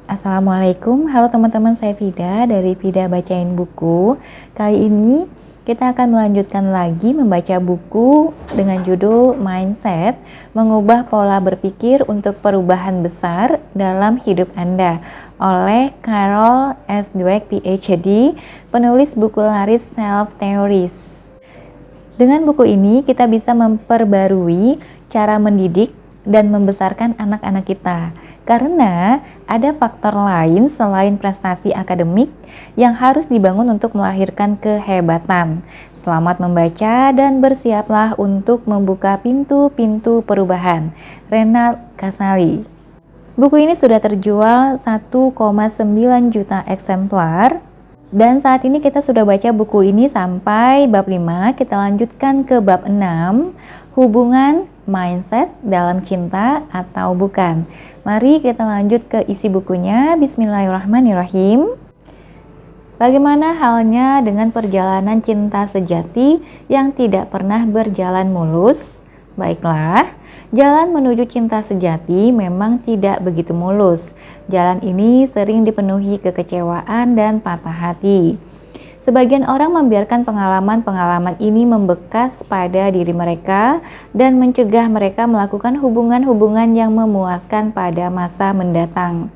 Assalamualaikum, halo teman-teman, saya Vida dari Vida Bacain Buku. Kali ini kita akan melanjutkan lagi membaca buku dengan judul Mindset, Mengubah Pola Berpikir untuk Perubahan Besar dalam Hidup Anda oleh Carol S. Dweck, PhD, penulis buku laris Self Theories. Dengan buku ini kita bisa memperbarui cara mendidik dan membesarkan anak-anak kita. Karena ada faktor lain selain prestasi akademik yang harus dibangun untuk melahirkan kehebatan. Selamat membaca dan bersiaplah untuk membuka pintu-pintu perubahan. Renat Kasali. Buku ini sudah terjual 1,9 juta eksemplar. Dan saat ini kita sudah baca buku ini sampai bab 5, kita lanjutkan ke bab 6, hubungan mindset dalam cinta atau bukan. Mari kita lanjut ke isi bukunya. Bismillahirrahmanirrahim. Bagaimana halnya dengan perjalanan cinta sejati yang tidak pernah berjalan mulus? Baiklah, jalan menuju cinta sejati memang tidak begitu mulus. Jalan ini sering dipenuhi kekecewaan dan patah hati. Sebagian orang membiarkan pengalaman-pengalaman ini membekas pada diri mereka dan mencegah mereka melakukan hubungan-hubungan yang memuaskan pada masa mendatang.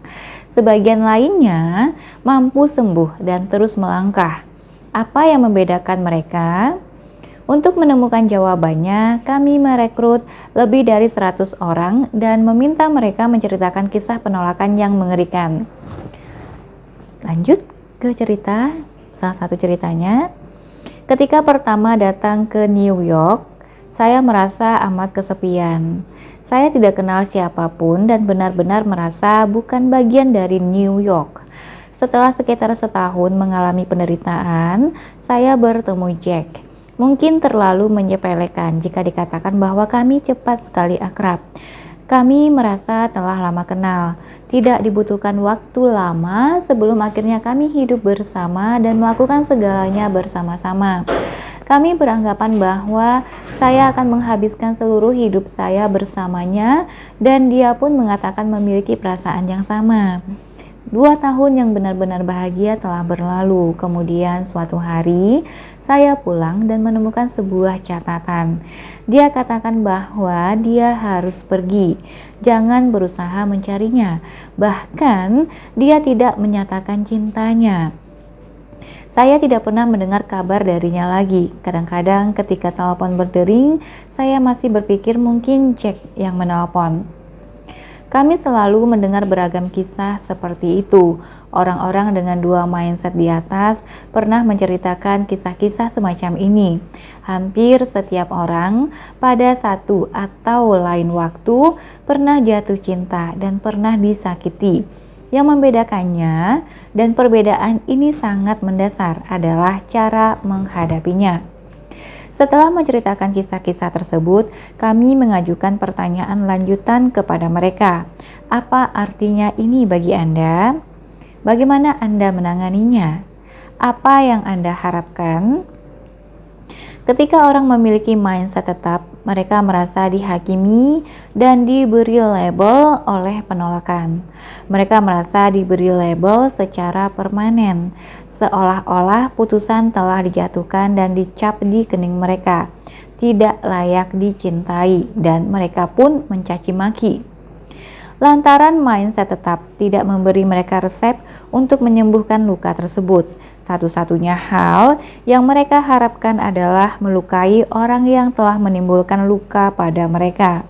Sebagian lainnya mampu sembuh dan terus melangkah. Apa yang membedakan mereka? Untuk menemukan jawabannya, kami merekrut lebih dari 100 orang dan meminta mereka menceritakan kisah penolakan yang mengerikan. Lanjut ke cerita. Salah satu ceritanya, ketika pertama datang ke New York, saya merasa amat kesepian. Saya tidak kenal siapapun dan benar-benar merasa bukan bagian dari New York. Setelah sekitar setahun mengalami penderitaan, saya bertemu Jack. Mungkin terlalu menyepelekan jika dikatakan bahwa kami cepat sekali akrab. Kami merasa telah lama kenal. Tidak dibutuhkan waktu lama sebelum akhirnya kami hidup bersama dan melakukan segalanya bersama-sama. Kami beranggapan bahwa saya akan menghabiskan seluruh hidup saya bersamanya dan dia pun mengatakan memiliki perasaan yang sama. 2 tahun yang benar-benar bahagia telah berlalu. Kemudian suatu hari saya pulang dan menemukan sebuah catatan. Dia katakan bahwa dia harus pergi. Jangan berusaha mencarinya. Bahkan dia tidak menyatakan cintanya. Saya tidak pernah mendengar kabar darinya lagi. Kadang-kadang ketika telepon berdering, saya masih berpikir mungkin Jack yang menelpon. Kami selalu mendengar beragam kisah seperti itu. Orang-orang dengan 2 mindset di atas pernah menceritakan kisah-kisah semacam ini. Hampir setiap orang pada satu atau lain waktu pernah jatuh cinta dan pernah disakiti. Yang membedakannya, dan perbedaan ini sangat mendasar, adalah cara menghadapinya. Setelah menceritakan kisah-kisah tersebut, kami mengajukan pertanyaan lanjutan kepada mereka. Apa artinya ini bagi Anda? Bagaimana Anda menanganinya? Apa yang Anda harapkan? Ketika orang memiliki mindset tetap, mereka merasa dihakimi dan diberi label oleh penolakan. Mereka merasa diberi label secara permanen, seolah-olah putusan telah dijatuhkan dan dicap di kening mereka, tidak layak dicintai, dan mereka pun mencaci maki. Lantaran mindset tetap tidak memberi mereka resep untuk menyembuhkan luka tersebut. Satu-satunya hal yang mereka harapkan adalah melukai orang yang telah menimbulkan luka pada mereka.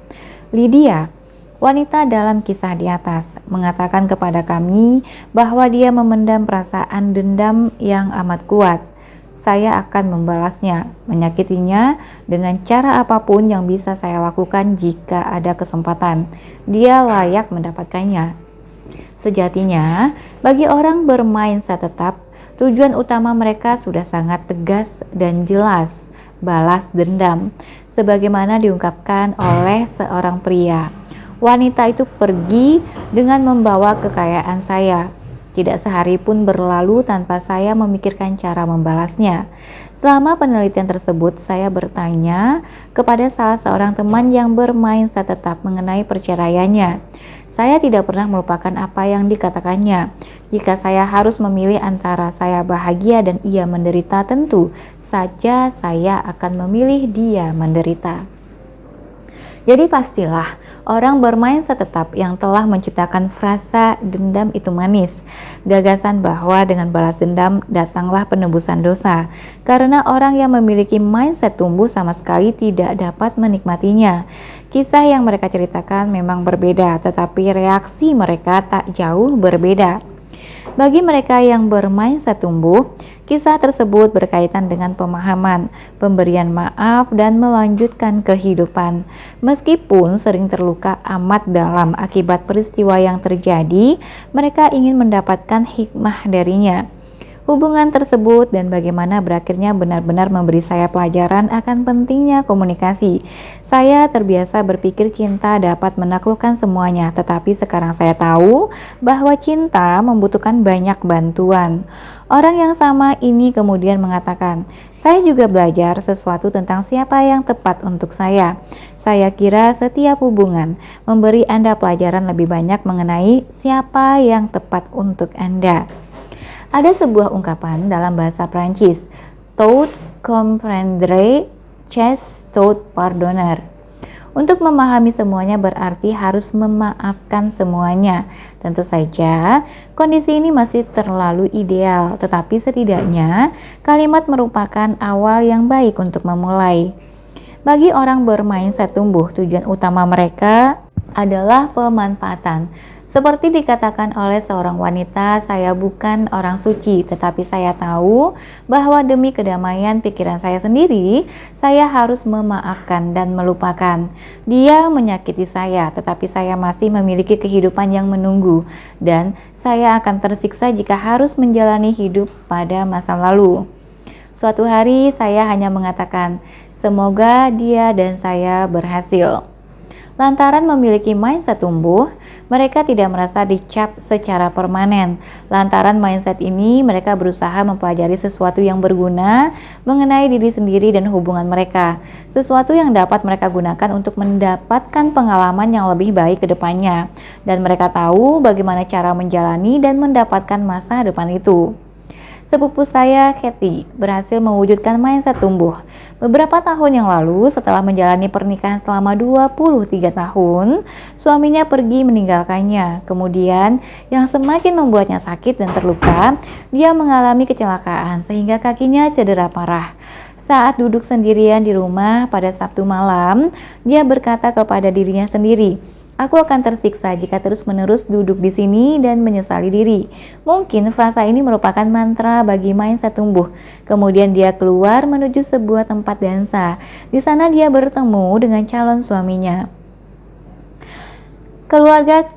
Lydia, wanita dalam kisah di atas, mengatakan kepada kami bahwa dia memendam perasaan dendam yang amat kuat. Saya akan membalasnya, menyakitinya dengan cara apapun yang bisa saya lakukan jika ada kesempatan. Dia layak mendapatkannya. Sejatinya, bagi orang bermindset tetap, tujuan utama mereka sudah sangat tegas dan jelas, balas dendam, sebagaimana diungkapkan oleh seorang pria. Wanita itu pergi dengan membawa kekayaan saya. Tidak sehari pun berlalu tanpa saya memikirkan cara membalasnya. Selama penelitian tersebut, saya bertanya kepada salah seorang teman yang bermindset tetap mengenai perceraiannya. Saya tidak pernah melupakan apa yang dikatakannya. Jika saya harus memilih antara saya bahagia dan ia menderita, tentu saja saya akan memilih dia menderita. Jadi pastilah orang bermain setetap yang telah menciptakan frasa dendam itu manis. Gagasan bahwa dengan balas dendam datanglah penebusan dosa. Karena orang yang memiliki mindset tumbuh sama sekali tidak dapat menikmatinya. Kisah yang mereka ceritakan memang berbeda, tetapi reaksi mereka tak jauh berbeda. Bagi mereka yang bermindset tumbuh, kisah tersebut berkaitan dengan pemahaman, pemberian maaf, dan melanjutkan kehidupan. Meskipun sering terluka amat dalam akibat peristiwa yang terjadi, mereka ingin mendapatkan hikmah darinya. Hubungan tersebut dan bagaimana berakhirnya benar-benar memberi saya pelajaran akan pentingnya komunikasi. Saya terbiasa berpikir cinta dapat menaklukkan semuanya, tetapi sekarang saya tahu bahwa cinta membutuhkan banyak bantuan. Orang yang sama ini kemudian mengatakan, saya juga belajar sesuatu tentang siapa yang tepat untuk saya. Saya kira setiap hubungan memberi Anda pelajaran lebih banyak mengenai siapa yang tepat untuk Anda. Ada sebuah ungkapan dalam bahasa Prancis, tout comprendre, c'est tout pardonner. Untuk memahami semuanya berarti harus memaafkan semuanya. Tentu saja, kondisi ini masih terlalu ideal, tetapi setidaknya kalimat merupakan awal yang baik untuk memulai. Bagi orang bermindset tumbuh, tujuan utama mereka adalah pemanfaatan. Seperti dikatakan oleh seorang wanita, saya bukan orang suci, tetapi saya tahu bahwa demi kedamaian pikiran saya sendiri, saya harus memaafkan dan melupakan. Dia menyakiti saya, tetapi saya masih memiliki kehidupan yang menunggu, dan saya akan tersiksa jika harus menjalani hidup pada masa lalu. Suatu hari saya hanya mengatakan, semoga dia dan saya berhasil. Lantaran memiliki mindset tumbuh, mereka tidak merasa dicap secara permanen. Lantaran mindset ini, mereka berusaha mempelajari sesuatu yang berguna mengenai diri sendiri dan hubungan mereka. Sesuatu yang dapat mereka gunakan untuk mendapatkan pengalaman yang lebih baik ke depannya. Dan mereka tahu bagaimana cara menjalani dan mendapatkan masa depan itu. Sepupu saya, Kathy, berhasil mewujudkan mindset tumbuh. Beberapa tahun yang lalu, setelah menjalani pernikahan selama 23 tahun, suaminya pergi meninggalkannya. Kemudian, yang semakin membuatnya sakit dan terluka, dia mengalami kecelakaan sehingga kakinya cedera parah. Saat duduk sendirian di rumah pada Sabtu malam, dia berkata kepada dirinya sendiri, aku akan tersiksa jika terus-menerus duduk di sini dan menyesali diri. Mungkin frasa ini merupakan mantra bagi mindset tumbuh. Kemudian dia keluar menuju sebuah tempat dansa. Di sana dia bertemu dengan calon suaminya. Keluarga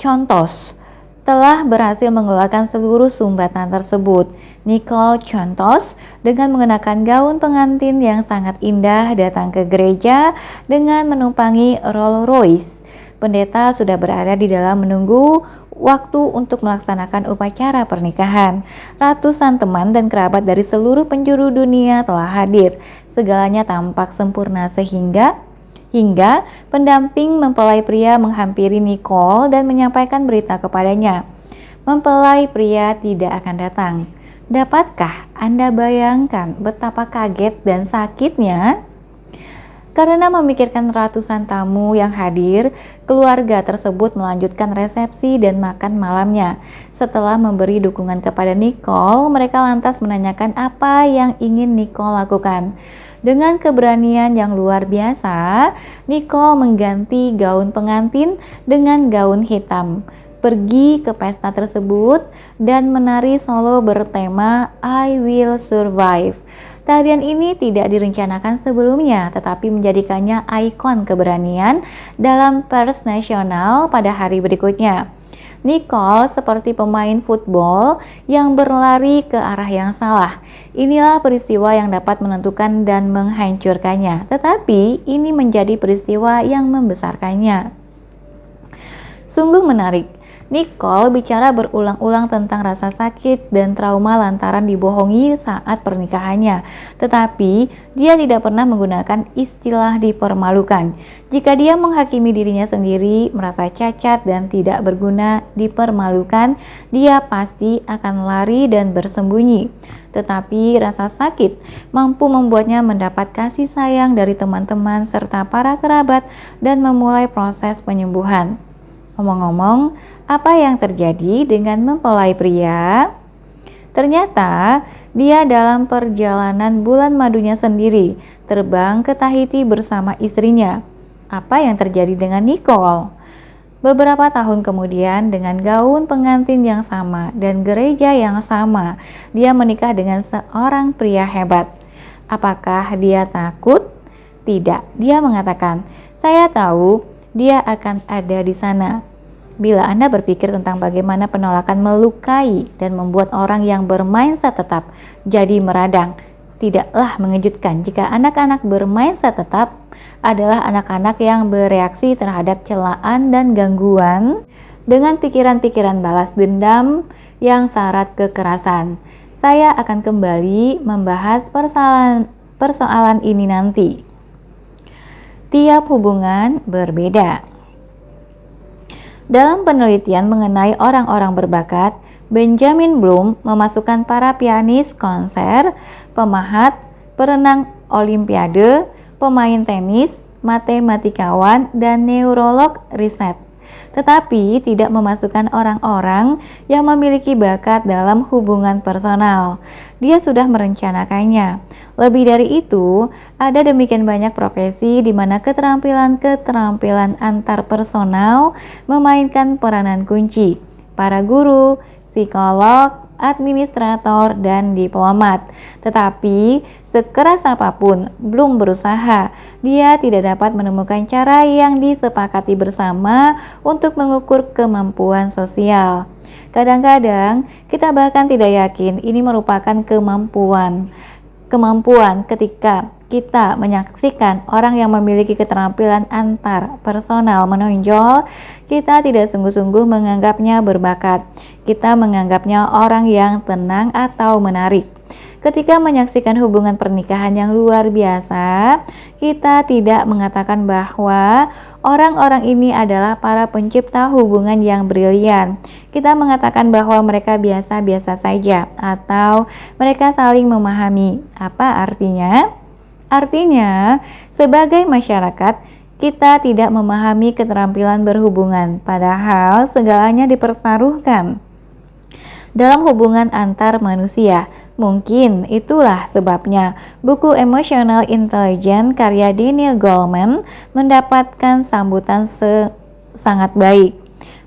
Contos telah berhasil mengeluarkan seluruh sumbatan tersebut. Nicole Contos dengan mengenakan gaun pengantin yang sangat indah datang ke gereja dengan menumpangi Rolls Royce. Pendeta sudah berada di dalam menunggu waktu untuk melaksanakan upacara pernikahan. Ratusan teman dan kerabat dari seluruh penjuru dunia telah hadir. Segalanya tampak sempurna hingga pendamping mempelai pria menghampiri Nicole dan menyampaikan berita kepadanya. Mempelai pria tidak akan datang. Dapatkah Anda bayangkan betapa kaget dan sakitnya? Karena memikirkan ratusan tamu yang hadir, keluarga tersebut melanjutkan resepsi dan makan malamnya. Setelah memberi dukungan kepada Nicole, mereka lantas menanyakan apa yang ingin Nicole lakukan. Dengan keberanian yang luar biasa, Nicole mengganti gaun pengantin dengan gaun hitam, pergi ke pesta tersebut dan menari solo bertema I Will Survive. Tarian ini tidak direncanakan sebelumnya, tetapi menjadikannya ikon keberanian dalam pers nasional pada hari berikutnya. Nicole seperti pemain football yang berlari ke arah yang salah. Inilah peristiwa yang dapat menentukan dan menghancurkannya, tetapi ini menjadi peristiwa yang membesarkannya. Sungguh menarik. Nicole bicara berulang-ulang tentang rasa sakit dan trauma lantaran dibohongi saat pernikahannya, tetapi dia tidak pernah menggunakan istilah dipermalukan. Jika dia menghakimi dirinya sendiri, merasa cacat dan tidak berguna, dipermalukan, dia pasti akan lari dan bersembunyi. Tetapi rasa sakit mampu membuatnya mendapat kasih sayang dari teman-teman serta para kerabat dan memulai proses penyembuhan. Ngomong-ngomong, apa yang terjadi dengan mempelai pria? Ternyata dia dalam perjalanan bulan madunya sendiri terbang ke Tahiti bersama istrinya. Apa yang terjadi dengan Nicole? Beberapa tahun kemudian, dengan gaun pengantin yang sama dan gereja yang sama, dia menikah dengan seorang pria hebat. Apakah dia takut? Tidak, dia mengatakan, "Saya tahu dia akan ada di sana." Bila Anda berpikir tentang bagaimana penolakan melukai dan membuat orang yang bermindset tetap jadi meradang, tidaklah mengejutkan jika anak-anak bermindset tetap adalah anak-anak yang bereaksi terhadap celaan dan gangguan dengan pikiran-pikiran balas dendam yang syarat kekerasan. Saya akan kembali membahas persoalan ini nanti. Tiap hubungan berbeda. Dalam penelitian mengenai orang-orang berbakat, Benjamin Bloom memasukkan para pianis konser, pemahat, perenang olimpiade, pemain tenis, matematikawan, dan neurolog riset. Tetapi tidak memasukkan orang-orang yang memiliki bakat dalam hubungan personal. Dia sudah merencanakannya. Lebih dari itu, ada demikian banyak profesi di mana keterampilan-keterampilan antar personal memainkan peranan kunci. Para guru, psikolog, administrator, dan diplomat. Tetapi sekeras apapun Bloom berusaha, dia tidak dapat menemukan cara yang disepakati bersama untuk mengukur kemampuan sosial. Kadang-kadang kita bahkan tidak yakin ini merupakan kemampuan ketika kita menyaksikan orang yang memiliki keterampilan antar personal menonjol, kita tidak sungguh-sungguh menganggapnya berbakat. Kita menganggapnya orang yang tenang atau menarik. Ketika menyaksikan hubungan pernikahan yang luar biasa, kita tidak mengatakan bahwa orang-orang ini adalah para pencipta hubungan yang brilian. Kita mengatakan bahwa mereka biasa-biasa saja atau mereka saling memahami. Apa artinya? Artinya, sebagai masyarakat, kita tidak memahami keterampilan berhubungan, padahal segalanya dipertaruhkan dalam hubungan antar manusia. Mungkin itulah sebabnya buku Emotional Intelligence karya Daniel Goleman mendapatkan sambutan sangat baik.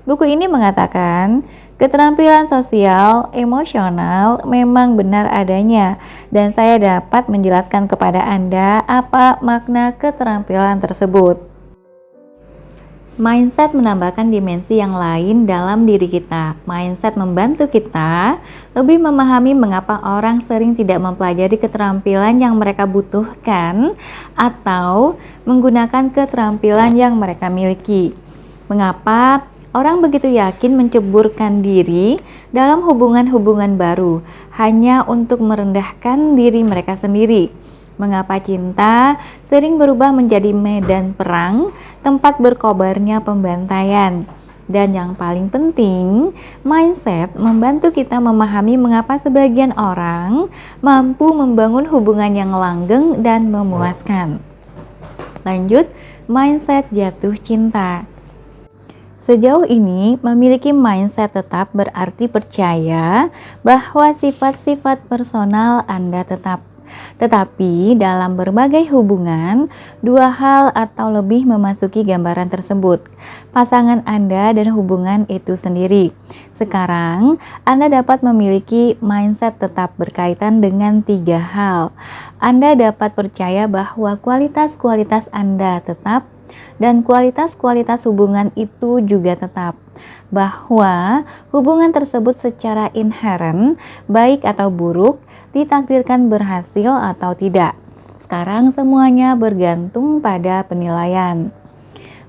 Buku ini mengatakan keterampilan sosial emosional memang benar adanya, dan saya dapat menjelaskan kepada Anda apa makna keterampilan tersebut. Mindset menambahkan dimensi yang lain dalam diri kita. Mindset membantu kita lebih memahami mengapa orang sering tidak mempelajari keterampilan yang mereka butuhkan atau menggunakan keterampilan yang mereka miliki. Mengapa orang begitu yakin menceburkan diri dalam hubungan-hubungan baru hanya untuk merendahkan diri mereka sendiri. Mengapa cinta sering berubah menjadi medan perang, tempat berkobarnya pembantaian. Dan yang paling penting, mindset membantu kita memahami mengapa sebagian orang mampu membangun hubungan yang langgeng dan memuaskan. Lanjut, mindset jatuh cinta. Sejauh ini, memiliki mindset tetap berarti percaya bahwa sifat-sifat personal Anda tetap. Tetapi dalam berbagai hubungan, dua hal atau lebih memasuki gambaran tersebut, pasangan Anda dan hubungan itu sendiri. Sekarang, Anda dapat memiliki mindset tetap berkaitan dengan tiga hal. Anda dapat percaya bahwa kualitas-kualitas Anda tetap, dan kualitas-kualitas hubungan itu juga tetap. Bahwa hubungan tersebut secara inheren, baik atau buruk, ditakdirkan berhasil atau tidak. Sekarang semuanya bergantung pada penilaian.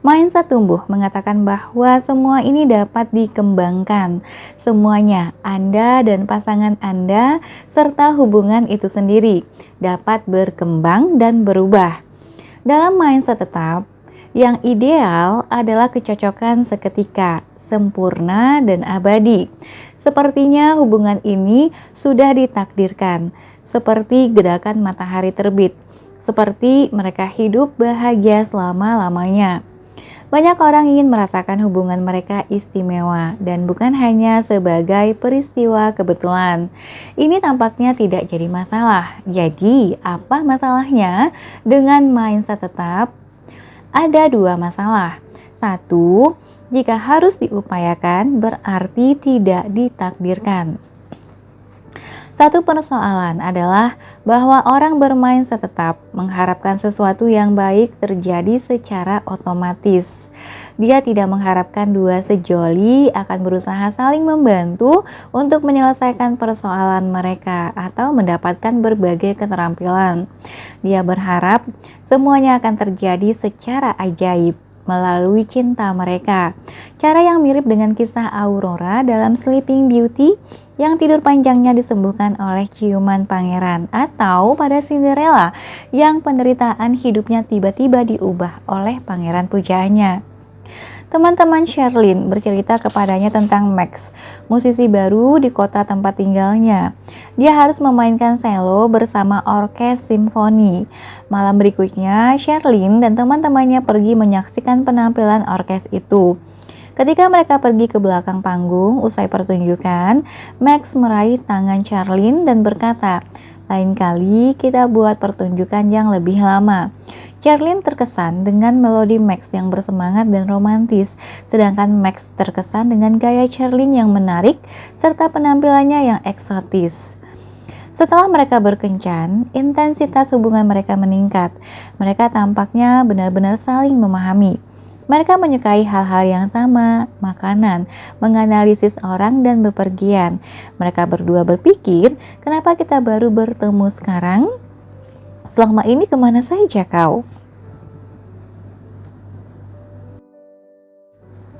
Mindset tumbuh mengatakan bahwa semua ini dapat dikembangkan. Semuanya, Anda dan pasangan Anda, serta hubungan itu sendiri, dapat berkembang dan berubah. Dalam mindset tetap, yang ideal adalah kecocokan seketika, sempurna dan abadi. Sepertinya hubungan ini sudah ditakdirkan, seperti gerakan matahari terbit, seperti mereka hidup bahagia selama-lamanya. Banyak orang ingin merasakan hubungan mereka istimewa dan bukan hanya sebagai peristiwa kebetulan. Ini tampaknya tidak jadi masalah. Jadi, apa masalahnya dengan mindset tetap? Ada dua masalah. Satu, jika harus diupayakan berarti tidak ditakdirkan. Satu persoalan adalah bahwa orang bermindset tetap mengharapkan sesuatu yang baik terjadi secara otomatis. Dia tidak mengharapkan dua sejoli akan berusaha saling membantu untuk menyelesaikan persoalan mereka atau mendapatkan berbagai keterampilan. Dia berharap semuanya akan terjadi secara ajaib melalui cinta mereka. Cara yang mirip dengan kisah Aurora dalam Sleeping Beauty yang tidur panjangnya disembuhkan oleh ciuman pangeran, atau pada Cinderella yang penderitaan hidupnya tiba-tiba diubah oleh pangeran pujaannya. Teman-teman Sherlyn bercerita kepadanya tentang Max, musisi baru di kota tempat tinggalnya. Dia harus memainkan cello bersama orkes simfoni. Malam berikutnya, Sherlyn dan teman-temannya pergi menyaksikan penampilan orkes itu. Ketika mereka pergi ke belakang panggung usai pertunjukan, Max meraih tangan Sherlyn dan berkata, "Lain kali kita buat pertunjukan yang lebih lama." Sherlyn terkesan dengan melodi Max yang bersemangat dan romantis, sedangkan Max terkesan dengan gaya Sherlyn yang menarik serta penampilannya yang eksotis. Setelah mereka berkencan, intensitas hubungan mereka meningkat. Mereka tampaknya benar-benar saling memahami. Mereka menyukai hal-hal yang sama, makanan, menganalisis orang, dan bepergian. Mereka berdua berpikir, kenapa kita baru bertemu sekarang? Selama ini kemana saja kau?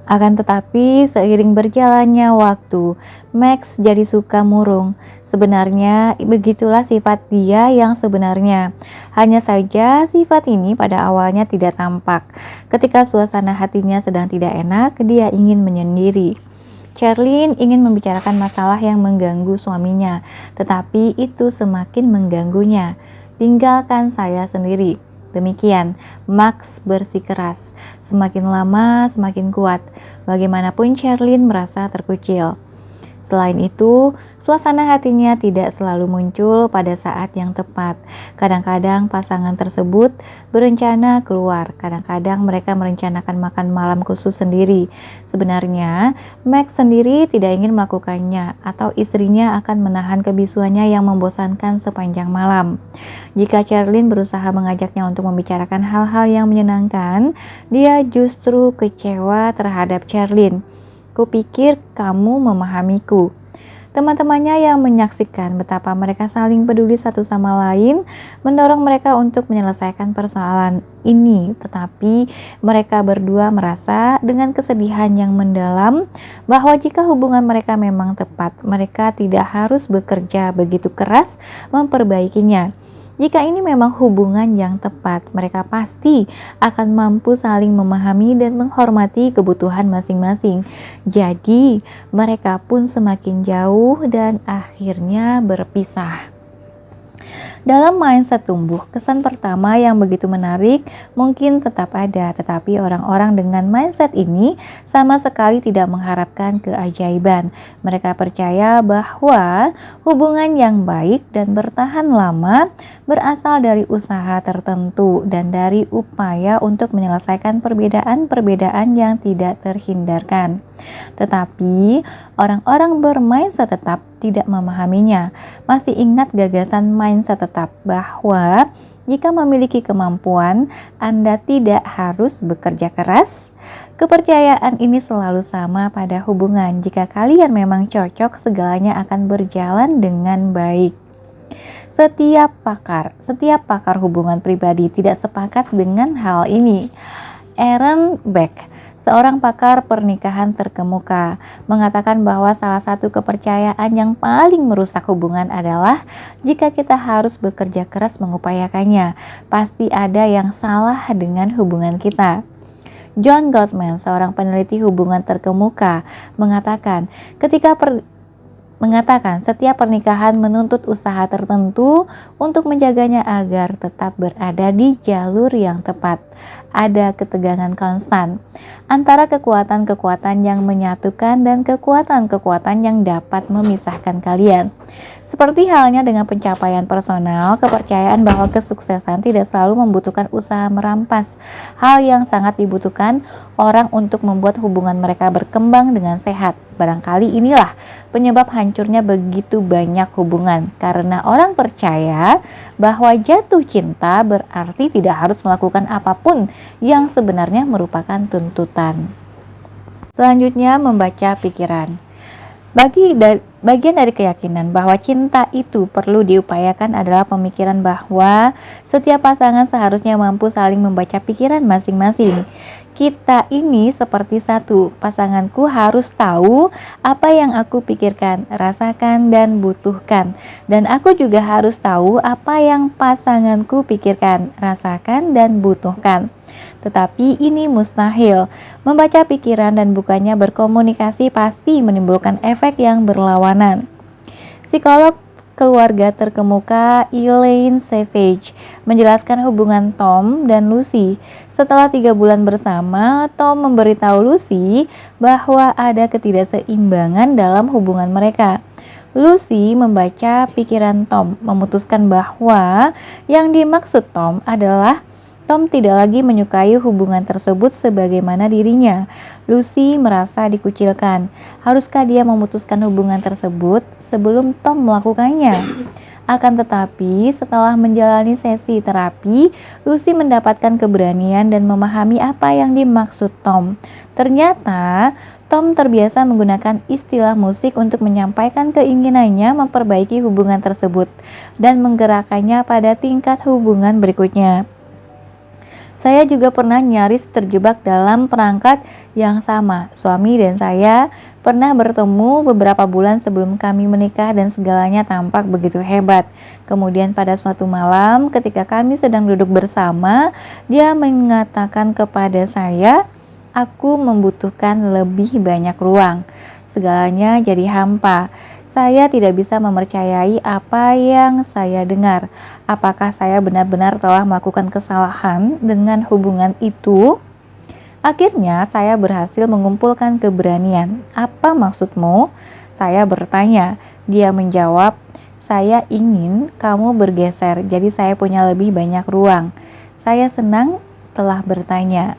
Akan tetapi, seiring berjalannya waktu, Max jadi suka murung. Sebenarnya, begitulah sifat dia yang sebenarnya. Hanya saja, sifat ini pada awalnya tidak tampak. Ketika suasana hatinya sedang tidak enak, dia ingin menyendiri. Sherlyn ingin membicarakan masalah yang mengganggu suaminya, tetapi itu semakin mengganggunya. "Tinggalkan saya sendiri." Demikian, Max bersikeras. Semakin lama, semakin kuat. Bagaimanapun Sherlyn merasa terkucil. Selain itu, suasana hatinya tidak selalu muncul pada saat yang tepat. Kadang-kadang pasangan tersebut berencana keluar, kadang-kadang mereka merencanakan makan malam khusus sendiri. Sebenarnya, Max sendiri tidak ingin melakukannya, atau istrinya akan menahan kebisuannya yang membosankan sepanjang malam. Jika Sherlyn berusaha mengajaknya untuk membicarakan hal-hal yang menyenangkan, dia justru kecewa terhadap Sherlyn. "Kupikir kamu memahamiku." Teman-temannya yang menyaksikan betapa mereka saling peduli satu sama lain mendorong mereka untuk menyelesaikan persoalan ini, tetapi mereka berdua merasa dengan kesedihan yang mendalam bahwa jika hubungan mereka memang tepat, mereka tidak harus bekerja begitu keras memperbaikinya. Jika ini memang hubungan yang tepat, mereka pasti akan mampu saling memahami dan menghormati kebutuhan masing-masing. Jadi, mereka pun semakin jauh dan akhirnya berpisah. Dalam mindset tumbuh, kesan pertama yang begitu menarik mungkin tetap ada, tetapi orang-orang dengan mindset ini sama sekali tidak mengharapkan keajaiban. Mereka percaya bahwa hubungan yang baik dan bertahan lama berasal dari usaha tertentu dan dari upaya untuk menyelesaikan perbedaan-perbedaan yang tidak terhindarkan. Tetapi orang-orang bermindset tetap tidak memahaminya. Masih ingat gagasan mindset tetap bahwa jika memiliki kemampuan, Anda tidak harus bekerja keras? Kepercayaan ini selalu sama pada hubungan. Jika kalian memang cocok, segalanya akan berjalan dengan baik. Setiap pakar hubungan pribadi tidak sepakat dengan hal ini. Aaron Beck, seorang pakar pernikahan terkemuka, mengatakan bahwa salah satu kepercayaan yang paling merusak hubungan adalah jika kita harus bekerja keras mengupayakannya. Pasti ada yang salah dengan hubungan kita. John Gottman, seorang peneliti hubungan terkemuka, mengatakan setiap pernikahan menuntut usaha tertentu untuk menjaganya agar tetap berada di jalur yang tepat. Ada ketegangan konstan antara kekuatan-kekuatan yang menyatukan dan kekuatan-kekuatan yang dapat memisahkan kalian. Seperti halnya dengan pencapaian personal, kepercayaan bahwa kesuksesan tidak selalu membutuhkan usaha merampas. Hal yang sangat dibutuhkan orang untuk membuat hubungan mereka berkembang dengan sehat. Barangkali inilah penyebab hancurnya begitu banyak hubungan, karena orang percaya bahwa jatuh cinta berarti tidak harus melakukan apapun yang sebenarnya merupakan tuntutan. Selanjutnya, membaca pikiran. Bagian dari keyakinan bahwa cinta itu perlu diupayakan adalah pemikiran bahwa setiap pasangan seharusnya mampu saling membaca pikiran masing-masing. Kita ini seperti satu, pasanganku harus tahu apa yang aku pikirkan, rasakan, dan butuhkan. Dan aku juga harus tahu apa yang pasanganku pikirkan, rasakan, dan butuhkan. Tetapi ini mustahil. Membaca pikiran dan bukannya berkomunikasi pasti menimbulkan efek yang berlawanan. Psikolog keluarga terkemuka Elaine Savage menjelaskan hubungan Tom dan Lucy. Setelah 3 bulan bersama, Tom memberitahu Lucy bahwa ada ketidakseimbangan dalam hubungan mereka. Lucy membaca pikiran Tom, memutuskan bahwa yang dimaksud Tom adalah Tom tidak lagi menyukai hubungan tersebut sebagaimana dirinya. Lucy merasa dikucilkan. Haruskah dia memutuskan hubungan tersebut sebelum Tom melakukannya? Akan tetapi, setelah menjalani sesi terapi, Lucy mendapatkan keberanian dan memahami apa yang dimaksud Tom. Ternyata, Tom terbiasa menggunakan istilah musik untuk menyampaikan keinginannya memperbaiki hubungan tersebut dan menggerakkannya pada tingkat hubungan berikutnya. Saya juga pernah nyaris terjebak dalam perangkat yang sama. Suami dan saya pernah bertemu beberapa bulan sebelum kami menikah dan segalanya tampak begitu hebat. Kemudian pada suatu malam ketika kami sedang duduk bersama, dia mengatakan kepada saya, "Aku membutuhkan lebih banyak ruang." Segalanya jadi hampa. Saya tidak bisa mempercayai apa yang saya dengar. Apakah saya benar-benar telah melakukan kesalahan dengan hubungan itu? Akhirnya saya berhasil mengumpulkan keberanian. "Apa maksudmu?" Saya bertanya. Dia menjawab, "Saya ingin kamu bergeser, jadi saya punya lebih banyak ruang." Saya senang telah bertanya.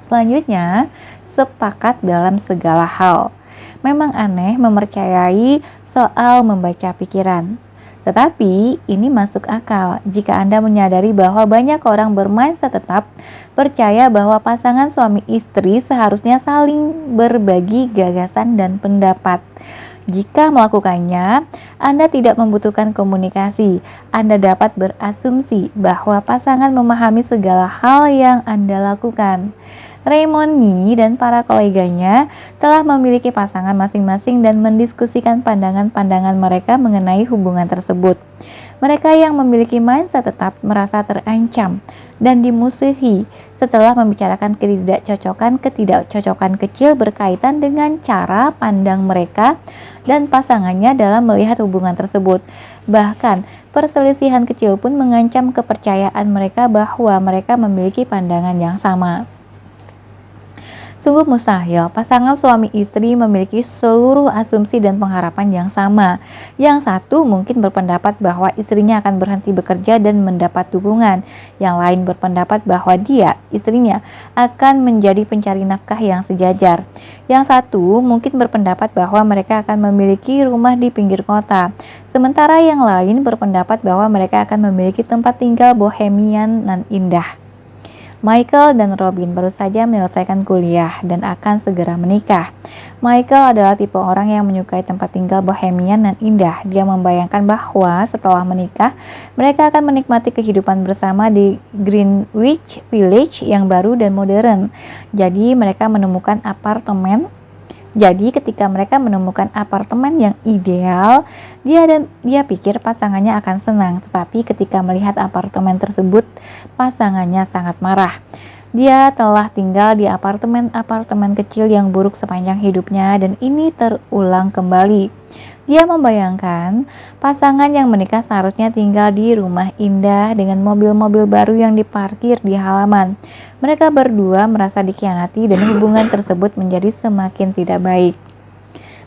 Selanjutnya, sepakat dalam segala hal. Memang aneh mempercayai soal membaca pikiran. Tetapi ini masuk akal jika Anda menyadari bahwa banyak orang bermindset tetap percaya bahwa pasangan suami istri seharusnya saling berbagi gagasan dan pendapat. Jika melakukannya, Anda tidak membutuhkan komunikasi. Anda dapat berasumsi bahwa pasangan memahami segala hal yang Anda lakukan. Raymond Nee dan para koleganya telah memiliki pasangan masing-masing dan mendiskusikan pandangan-pandangan mereka mengenai hubungan tersebut. Mereka yang memiliki mindset tetap merasa terancam dan dimusuhi setelah membicarakan ketidakcocokan kecil berkaitan dengan cara pandang mereka dan pasangannya dalam melihat hubungan tersebut. Bahkan, perselisihan kecil pun mengancam kepercayaan mereka bahwa mereka memiliki pandangan yang sama. Sungguh mustahil pasangan suami istri memiliki seluruh asumsi dan pengharapan yang sama. Yang satu mungkin berpendapat bahwa istrinya akan berhenti bekerja dan mendapat dukungan. Yang lain berpendapat bahwa dia, istrinya, akan menjadi pencari nafkah yang sejajar. Yang satu mungkin berpendapat bahwa mereka akan memiliki rumah di pinggir kota. Sementara yang lain berpendapat bahwa mereka akan memiliki tempat tinggal bohemian dan indah. Michael dan Robin baru saja menyelesaikan kuliah dan akan segera menikah. Michael adalah tipe orang yang menyukai tempat tinggal bohemian dan indah. Dia membayangkan bahwa setelah menikah, mereka akan menikmati kehidupan bersama di Greenwich Village yang baru dan modern. Jadi ketika mereka menemukan apartemen yang ideal, dia pikir pasangannya akan senang. Tetapi ketika melihat apartemen tersebut, pasangannya sangat marah. Dia telah tinggal di apartemen kecil yang buruk sepanjang hidupnya dan ini terulang kembali. Dia membayangkan pasangan yang menikah seharusnya tinggal di rumah indah dengan mobil-mobil baru yang diparkir di halaman. Mereka berdua merasa dikhianati dan hubungan tersebut menjadi semakin tidak baik.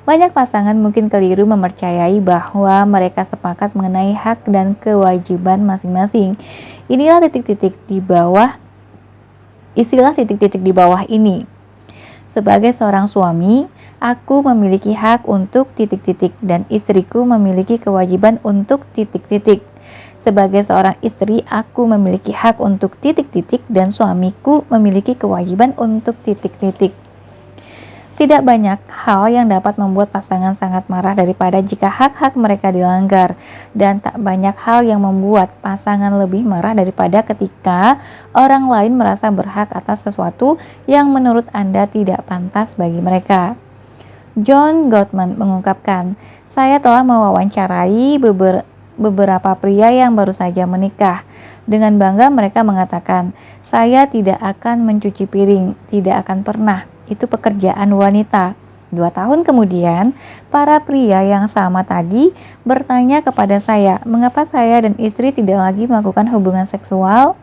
Banyak pasangan mungkin keliru mempercayai bahwa mereka sepakat mengenai hak dan kewajiban masing-masing. Istilah titik-titik di bawah ini. Sebagai seorang suami, aku memiliki hak untuk titik-titik dan istriku memiliki kewajiban untuk titik-titik. Sebagai seorang istri, aku memiliki hak untuk titik-titik dan suamiku memiliki kewajiban untuk titik-titik. Tidak banyak hal yang dapat membuat pasangan sangat marah daripada jika hak-hak mereka dilanggar, dan tak banyak hal yang membuat pasangan lebih marah daripada ketika orang lain merasa berhak atas sesuatu yang menurut Anda tidak pantas bagi mereka. John Gottman mengungkapkan, saya telah mewawancarai beberapa pria yang baru saja menikah. Dengan bangga mereka mengatakan, saya tidak akan mencuci piring, tidak akan pernah. Itu pekerjaan wanita. 2 tahun kemudian, para pria yang sama tadi bertanya kepada saya, mengapa saya dan istri tidak lagi melakukan hubungan seksual?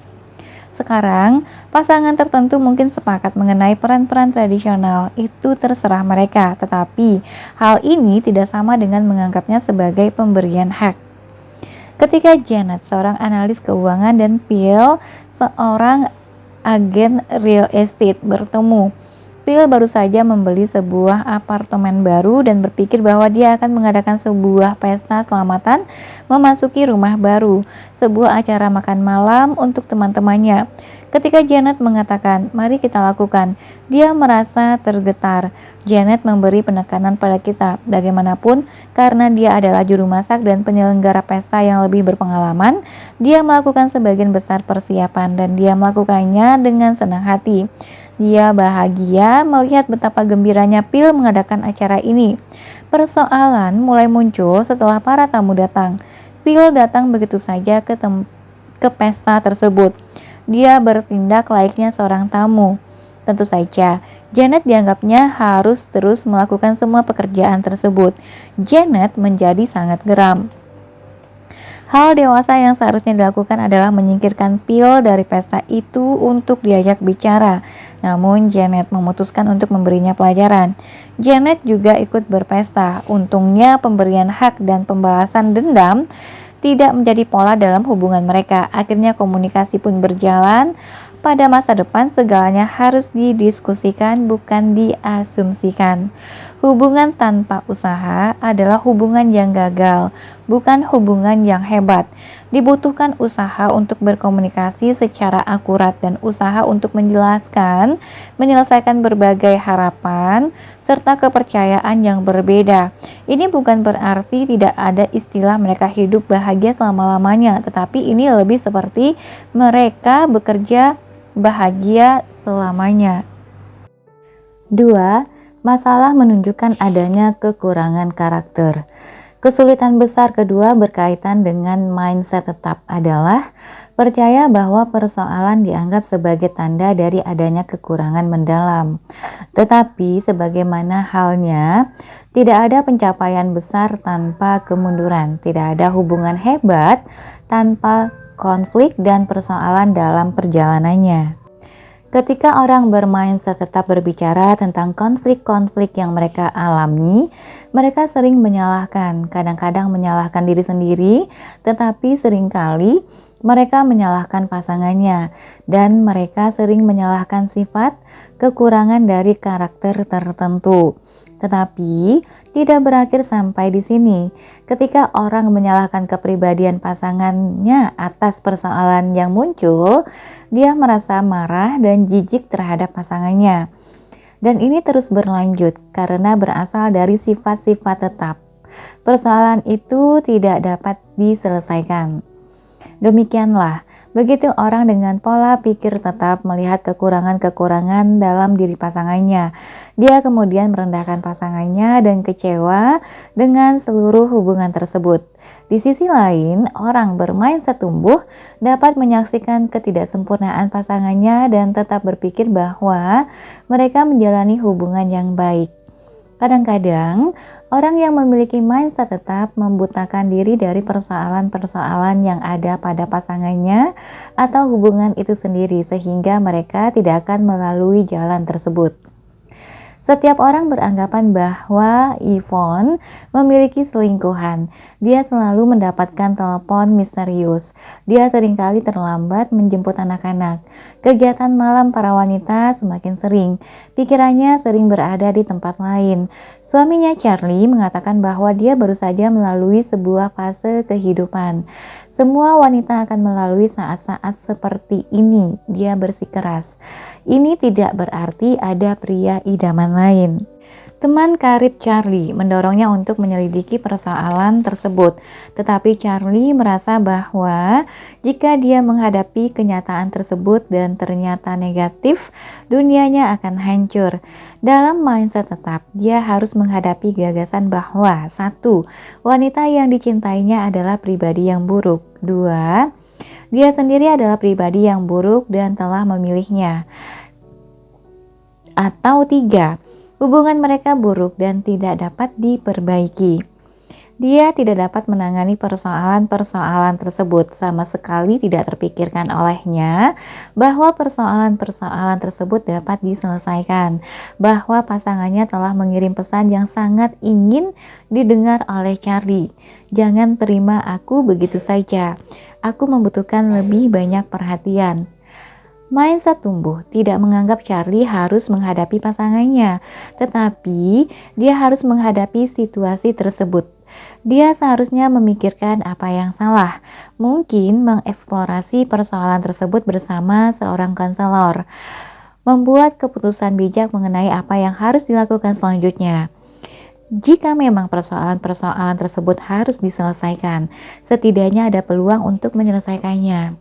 Sekarang, pasangan tertentu mungkin sepakat mengenai peran-peran tradisional, itu terserah mereka, tetapi hal ini tidak sama dengan menganggapnya sebagai pemberian hak. Ketika Janet, seorang analis keuangan, dan Phil, seorang agen real estate, bertemu, Phil baru saja membeli sebuah apartemen baru dan berpikir bahwa dia akan mengadakan sebuah pesta selamatan memasuki rumah baru, sebuah acara makan malam untuk teman-temannya. Ketika Janet mengatakan, mari kita lakukan, dia merasa tergetar. Janet memberi penekanan pada kita. Bagaimanapun, karena dia adalah juru masak dan penyelenggara pesta yang lebih berpengalaman, dia melakukan sebagian besar persiapan dan dia melakukannya dengan senang hati. Dia bahagia melihat betapa gembiranya Phil mengadakan acara ini. Persoalan mulai muncul setelah para tamu datang. Phil datang begitu saja ke pesta tersebut. Dia bertindak layaknya seorang tamu. Tentu saja, Janet dianggapnya harus terus melakukan semua pekerjaan tersebut. Janet menjadi sangat geram. Hal dewasa yang seharusnya dilakukan adalah menyingkirkan Phil dari pesta itu untuk diajak bicara. Namun Janet memutuskan untuk memberinya pelajaran. Janet juga ikut berpesta. Untungnya pemberian hak dan pembalasan dendam tidak menjadi pola dalam hubungan mereka. Akhirnya komunikasi pun berjalan. Pada masa depan segalanya harus didiskusikan, bukan diasumsikan. Hubungan tanpa usaha adalah hubungan yang gagal, bukan hubungan yang hebat. Dibutuhkan usaha untuk berkomunikasi secara akurat dan usaha untuk menyelesaikan berbagai harapan serta kepercayaan yang berbeda. Ini bukan berarti tidak ada istilah mereka hidup bahagia selama-lamanya, tetapi ini lebih seperti mereka bekerja bahagia selamanya. 2. Masalah menunjukkan adanya kekurangan karakter. Kesulitan besar kedua berkaitan dengan mindset tetap adalah percaya bahwa persoalan dianggap sebagai tanda dari adanya kekurangan mendalam. Tetapi sebagaimana halnya, tidak ada pencapaian besar tanpa kemunduran, tidak ada hubungan hebat tanpa konflik dan persoalan dalam perjalanannya. Ketika orang bermindset tetap berbicara tentang konflik-konflik yang mereka alami, mereka sering menyalahkan, kadang-kadang menyalahkan diri sendiri, tetapi seringkali mereka menyalahkan pasangannya, dan mereka sering menyalahkan sifat kekurangan dari karakter tertentu. Tetapi tidak berakhir sampai di sini. Ketika orang menyalahkan kepribadian pasangannya atas persoalan yang muncul, dia merasa marah dan jijik terhadap pasangannya. Dan ini terus berlanjut karena berasal dari sifat-sifat tetap. Persoalan itu tidak dapat diselesaikan. Demikianlah, begitu orang dengan pola pikir tetap melihat kekurangan-kekurangan dalam diri pasangannya. Dia kemudian merendahkan pasangannya dan kecewa dengan seluruh hubungan tersebut. Di sisi lain, orang bermindset tumbuh dapat menyaksikan ketidaksempurnaan pasangannya dan tetap berpikir bahwa mereka menjalani hubungan yang baik. Kadang-kadang, orang yang memiliki mindset tetap membutakan diri dari persoalan-persoalan yang ada pada pasangannya atau hubungan itu sendiri sehingga mereka tidak akan melalui jalan tersebut. Setiap orang beranggapan bahwa Yvonne memiliki selingkuhan. Dia selalu mendapatkan telepon misterius. Dia seringkali terlambat menjemput anak-anak. Kegiatan malam para wanita semakin sering. Pikirannya sering berada di tempat lain. Suaminya Charlie mengatakan bahwa dia baru saja melalui sebuah fase kehidupan. Semua wanita akan melalui saat-saat seperti ini, dia bersikeras. Ini tidak berarti ada pria idaman lain. Teman karib Charlie mendorongnya untuk menyelidiki persoalan tersebut, tetapi Charlie merasa bahwa jika dia menghadapi kenyataan tersebut dan ternyata negatif, dunianya akan hancur. Dalam mindset tetap, dia harus menghadapi gagasan bahwa 1. Wanita yang dicintainya adalah pribadi yang buruk. 2. Dia sendiri adalah pribadi yang buruk dan telah memilihnya. Atau 3. Hubungan mereka buruk dan tidak dapat diperbaiki. Dia tidak dapat menangani persoalan-persoalan tersebut, sama sekali tidak terpikirkan olehnya bahwa persoalan-persoalan tersebut dapat diselesaikan, bahwa pasangannya telah mengirim pesan yang sangat ingin didengar oleh Charlie. Jangan terima aku begitu saja. Aku membutuhkan lebih banyak perhatian. Mindset tumbuh tidak menganggap Charlie harus menghadapi pasangannya, tetapi dia harus menghadapi situasi tersebut. Dia seharusnya memikirkan apa yang salah, mungkin mengeksplorasi persoalan tersebut bersama seorang konselor, membuat keputusan bijak mengenai apa yang harus dilakukan selanjutnya. Jika memang persoalan-persoalan tersebut harus diselesaikan, setidaknya ada peluang untuk menyelesaikannya.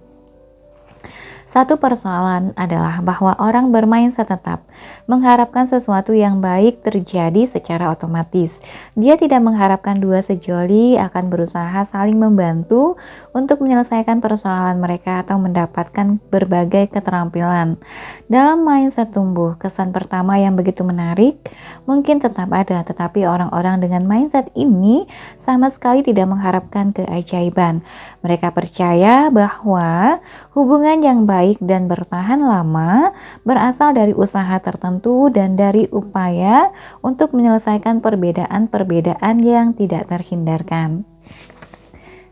Satu persoalan adalah bahwa orang bermindset tetap mengharapkan sesuatu yang baik terjadi secara otomatis. Dia tidak mengharapkan dua sejoli akan berusaha saling membantu untuk menyelesaikan persoalan mereka atau mendapatkan berbagai keterampilan. Dalam mindset tumbuh, kesan pertama yang begitu menarik mungkin tetap ada, tetapi orang-orang dengan mindset ini sama sekali tidak mengharapkan keajaiban. Mereka percaya bahwa hubungan yang baik dan bertahan lama berasal dari usaha tertentu dan dari upaya untuk menyelesaikan perbedaan-perbedaan yang tidak terhindarkan.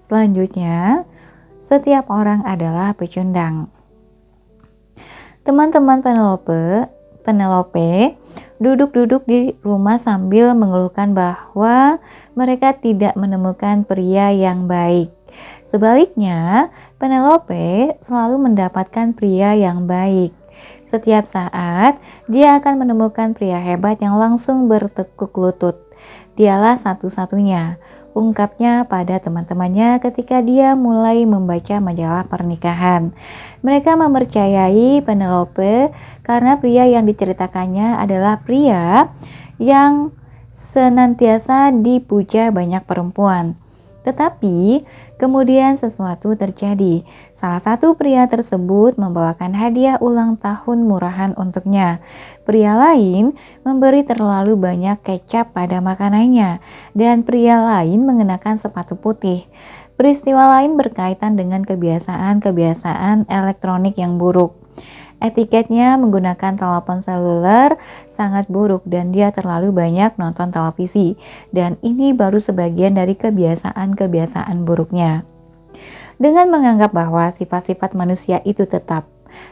Selanjutnya, setiap orang adalah pecundang. Teman-teman Penelope duduk-duduk di rumah sambil mengeluhkan bahwa mereka tidak menemukan pria yang baik. Sebaliknya, Penelope selalu mendapatkan pria yang baik. Setiap saat, dia akan menemukan pria hebat yang langsung bertekuk lutut. Dialah satu-satunya, ungkapnya pada teman-temannya ketika dia mulai membaca majalah pernikahan. Mereka mempercayai Penelope karena pria yang diceritakannya adalah pria yang senantiasa dipuja banyak perempuan. Tetapi kemudian sesuatu terjadi. Salah satu pria tersebut membawakan hadiah ulang tahun murahan untuknya. Pria lain memberi terlalu banyak kecap pada makanannya, dan pria lain mengenakan sepatu putih. Peristiwa lain berkaitan dengan kebiasaan-kebiasaan elektronik yang buruk. Etiketnya menggunakan telepon seluler sangat buruk dan dia terlalu banyak nonton televisi, dan ini baru sebagian dari kebiasaan-kebiasaan buruknya. Dengan menganggap bahwa sifat-sifat manusia itu tetap,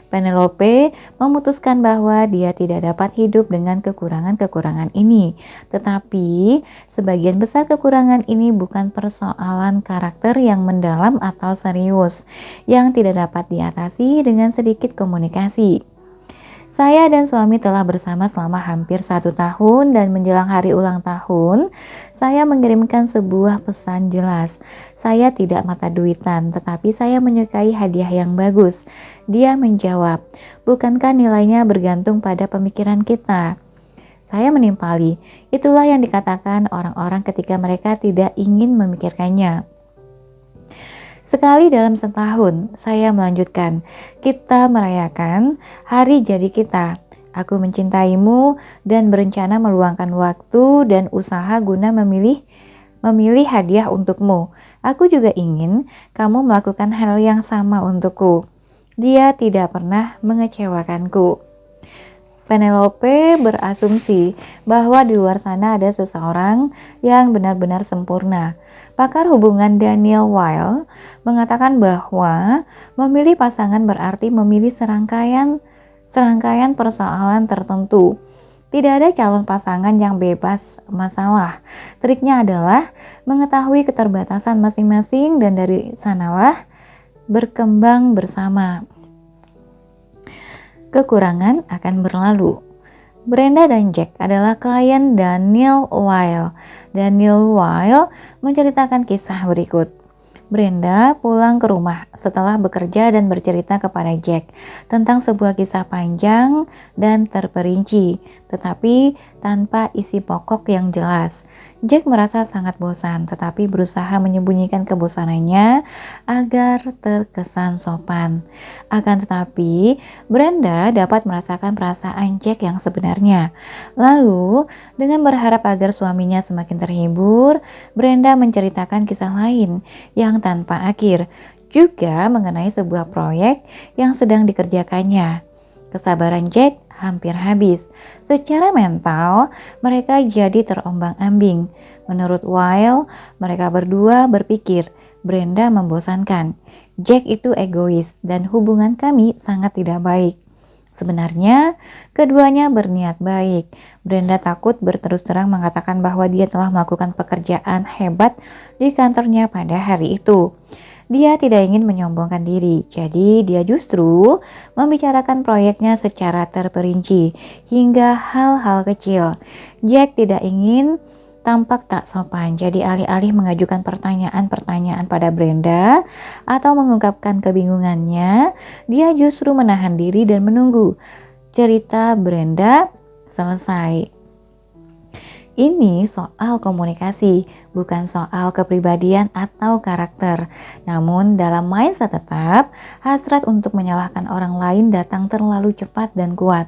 Penelope memutuskan bahwa dia tidak dapat hidup dengan kekurangan-kekurangan ini. Tetapi, sebagian besar kekurangan ini bukan persoalan karakter yang mendalam atau serius, yang tidak dapat diatasi dengan sedikit komunikasi. Saya dan suami telah bersama selama hampir 1 tahun dan menjelang hari ulang tahun, saya mengirimkan sebuah pesan jelas. Saya tidak mata duitan, tetapi saya menyukai hadiah yang bagus. Dia menjawab, bukankah nilainya bergantung pada pemikiran kita? Saya menimpali, itulah yang dikatakan orang-orang ketika mereka tidak ingin memikirkannya. Sekali dalam setahun, saya melanjutkan, kita merayakan hari jadi kita. Aku mencintaimu dan berencana meluangkan waktu dan usaha guna memilih hadiah untukmu. Aku juga ingin kamu melakukan hal yang sama untukku. Dia tidak pernah mengecewakanku. Penelope berasumsi bahwa di luar sana ada seseorang yang benar-benar sempurna. Pakar hubungan Daniel Weil mengatakan bahwa memilih pasangan berarti memilih serangkaian persoalan tertentu. Tidak ada calon pasangan yang bebas masalah. Triknya adalah mengetahui keterbatasan masing-masing dan dari sanalah berkembang bersama. Kekurangan akan berlalu. Brenda dan Jack adalah klien Daniel Weil. Daniel Weil menceritakan kisah berikut. Brenda pulang ke rumah setelah bekerja dan bercerita kepada Jack tentang sebuah kisah panjang dan terperinci, tetapi tanpa isi pokok yang jelas. Jack merasa sangat bosan, tetapi berusaha menyembunyikan kebosanannya agar terkesan sopan. Akan tetapi, Brenda dapat merasakan perasaan Jack yang sebenarnya. Lalu, dengan berharap agar suaminya semakin terhibur, Brenda menceritakan kisah lain yang tanpa akhir, juga mengenai sebuah proyek yang sedang dikerjakannya. Kesabaran Jack hampir habis. Secara mental, mereka jadi terombang-ambing. Menurut Weil, mereka berdua berpikir Brenda membosankan. Jack itu egois dan hubungan kami sangat tidak baik. Sebenarnya, keduanya berniat baik. Brenda takut berterus terang mengatakan bahwa dia telah melakukan pekerjaan hebat di kantornya pada hari itu. Dia tidak ingin menyombongkan diri, jadi dia justru membicarakan proyeknya secara terperinci hingga hal-hal kecil. Jack tidak ingin tampak tak sopan, jadi alih-alih mengajukan pertanyaan-pertanyaan pada Brenda atau mengungkapkan kebingungannya, dia justru menahan diri dan menunggu cerita Brenda selesai. Ini soal komunikasi, bukan soal kepribadian atau karakter. Namun dalam mindset tetap, hasrat untuk menyalahkan orang lain datang terlalu cepat dan kuat.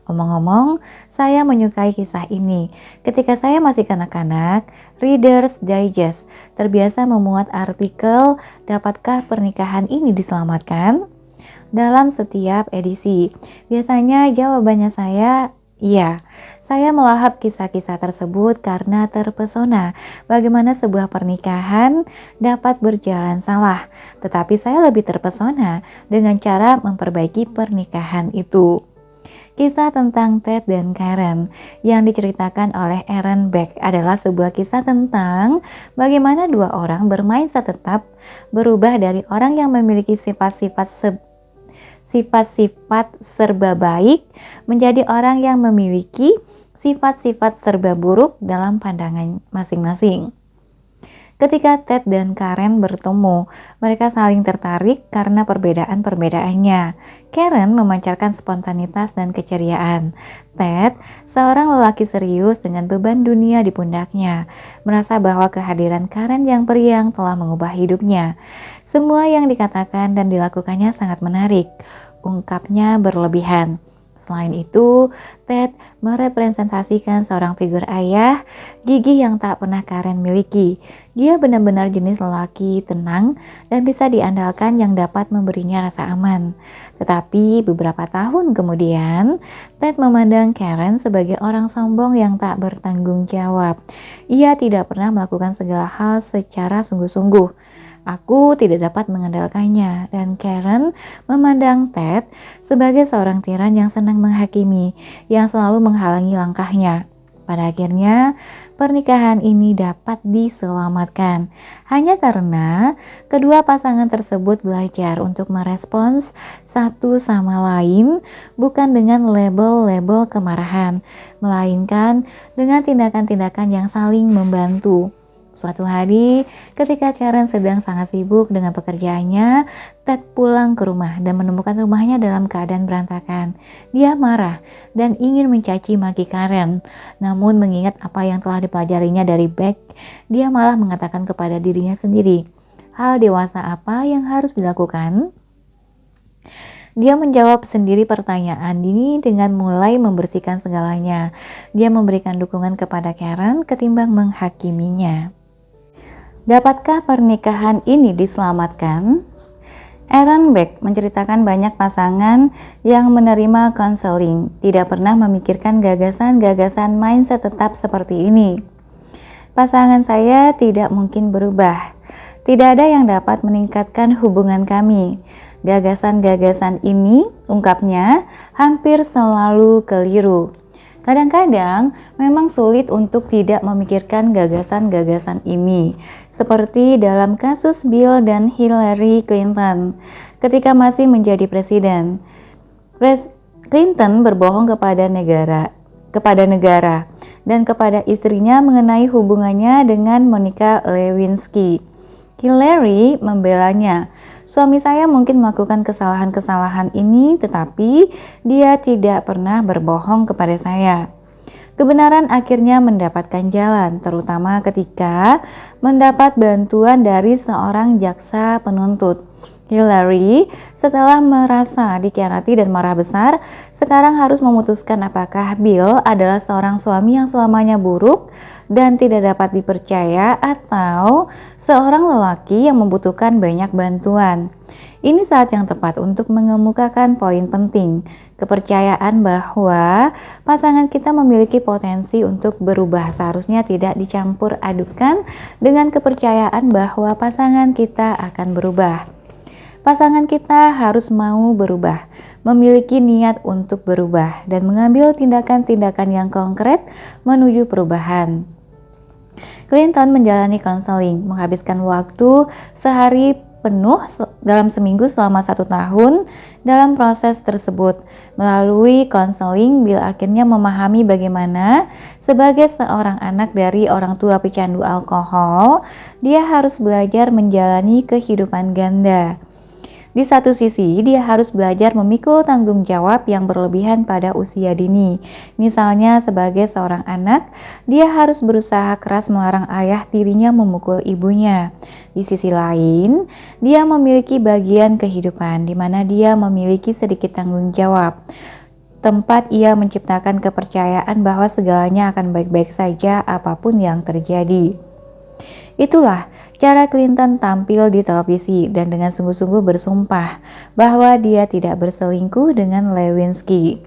Omong-omong, saya menyukai kisah ini. Ketika saya masih kanak-kanak, Reader's Digest terbiasa memuat artikel, dapatkah pernikahan ini diselamatkan? Dalam setiap edisi, biasanya jawabannya iya. Saya melahap kisah-kisah tersebut karena terpesona bagaimana sebuah pernikahan dapat berjalan salah. Tetapi saya lebih terpesona dengan cara memperbaiki pernikahan itu. Kisah tentang Ted dan Karen yang diceritakan oleh Aaron Beck adalah sebuah kisah tentang bagaimana dua orang bermindset tetap berubah dari orang yang memiliki sifat-sifat serba baik menjadi orang yang memiliki sifat-sifat serba buruk dalam pandangan masing-masing. Ketika Ted dan Karen bertemu, mereka saling tertarik karena perbedaan-perbedaannya. Karen memancarkan spontanitas dan keceriaan. Ted, seorang lelaki serius dengan beban dunia di pundaknya, merasa bahwa kehadiran Karen yang periang telah mengubah hidupnya. Semua yang dikatakan dan dilakukannya sangat menarik, ungkapnya berlebihan. Selain itu, Ted merepresentasikan seorang figur ayah gigih yang tak pernah Karen miliki. Dia benar-benar jenis lelaki tenang dan bisa diandalkan yang dapat memberinya rasa aman. Tetapi beberapa tahun kemudian, Ted memandang Karen sebagai orang sombong yang tak bertanggung jawab. Ia tidak pernah melakukan segala hal secara sungguh-sungguh. Aku tidak dapat mengandalkannya, dan Karen memandang Ted sebagai seorang tiran yang senang menghakimi, yang selalu menghalangi langkahnya. Pada akhirnya, pernikahan ini dapat diselamatkan hanya karena kedua pasangan tersebut belajar untuk merespons satu sama lain, bukan dengan label-label kemarahan, melainkan dengan tindakan-tindakan yang saling membantu. Suatu hari, ketika Karen sedang sangat sibuk dengan pekerjaannya, Ted pulang ke rumah dan menemukan rumahnya dalam keadaan berantakan. Dia marah dan ingin mencaci maki Karen. Namun mengingat apa yang telah dipelajarinya dari Beck, dia malah mengatakan kepada dirinya sendiri, hal dewasa apa yang harus dilakukan? Dia menjawab sendiri pertanyaan ini dengan mulai membersihkan segalanya. Dia memberikan dukungan kepada Karen ketimbang menghakiminya. Dapatkah pernikahan ini diselamatkan? Aaron Beck menceritakan banyak pasangan yang menerima konseling tidak pernah memikirkan gagasan-gagasan mindset tetap seperti ini. Pasangan saya tidak mungkin berubah. Tidak ada yang dapat meningkatkan hubungan kami. Gagasan-gagasan ini, ungkapnya, hampir selalu keliru. Kadang-kadang memang sulit untuk tidak memikirkan gagasan-gagasan ini, seperti dalam kasus Bill dan Hillary Clinton ketika masih menjadi presiden. Clinton berbohong kepada negara dan kepada istrinya mengenai hubungannya dengan Monica Lewinsky. Hillary membelanya. Suami saya mungkin melakukan kesalahan-kesalahan ini, tetapi dia tidak pernah berbohong kepada saya. Kebenaran akhirnya mendapatkan jalan, terutama ketika mendapat bantuan dari seorang jaksa penuntut. Hillary, setelah merasa dikhianati dan marah besar, sekarang harus memutuskan apakah Bill adalah seorang suami yang selamanya buruk dan tidak dapat dipercaya atau seorang lelaki yang membutuhkan banyak bantuan. Ini saat yang tepat untuk mengemukakan poin penting, kepercayaan bahwa pasangan kita memiliki potensi untuk berubah seharusnya tidak dicampur adukan dengan kepercayaan bahwa pasangan kita akan berubah. Pasangan kita harus mau berubah, memiliki niat untuk berubah, dan mengambil tindakan-tindakan yang konkret menuju perubahan. Clinton menjalani konseling, menghabiskan waktu sehari penuh dalam seminggu selama 1 tahun dalam proses tersebut. Melalui konseling, Bill akhirnya memahami bagaimana sebagai seorang anak dari orang tua pecandu alkohol, dia harus belajar menjalani kehidupan ganda. Di satu sisi, dia harus belajar memikul tanggung jawab yang berlebihan pada usia dini. Misalnya, sebagai seorang anak, dia harus berusaha keras melarang ayah tirinya memukul ibunya. Di sisi lain, dia memiliki bagian kehidupan di mana dia memiliki sedikit tanggung jawab. Tempat ia menciptakan kepercayaan bahwa segalanya akan baik-baik saja apapun yang terjadi. Itulah cara Clinton tampil di televisi dan dengan sungguh-sungguh bersumpah bahwa dia tidak berselingkuh dengan Lewinsky.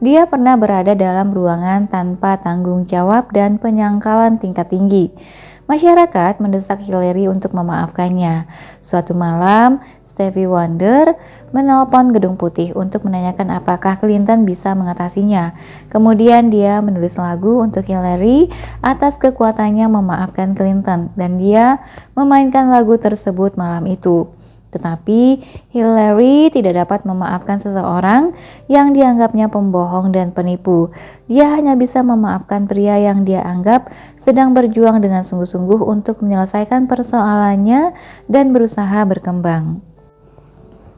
Dia pernah berada dalam ruangan tanpa tanggung jawab dan penyangkalan tingkat tinggi. Masyarakat mendesak Hillary untuk memaafkannya. Suatu malam, Stevie Wonder menelpon Gedung Putih untuk menanyakan apakah Clinton bisa mengatasinya. Kemudian dia menulis lagu untuk Hillary atas kekuatannya memaafkan Clinton, dan dia memainkan lagu tersebut malam itu. Tetapi Hillary tidak dapat memaafkan seseorang yang dianggapnya pembohong dan penipu. Dia hanya bisa memaafkan pria yang dia anggap sedang berjuang dengan sungguh-sungguh untuk menyelesaikan persoalannya dan berusaha berkembang.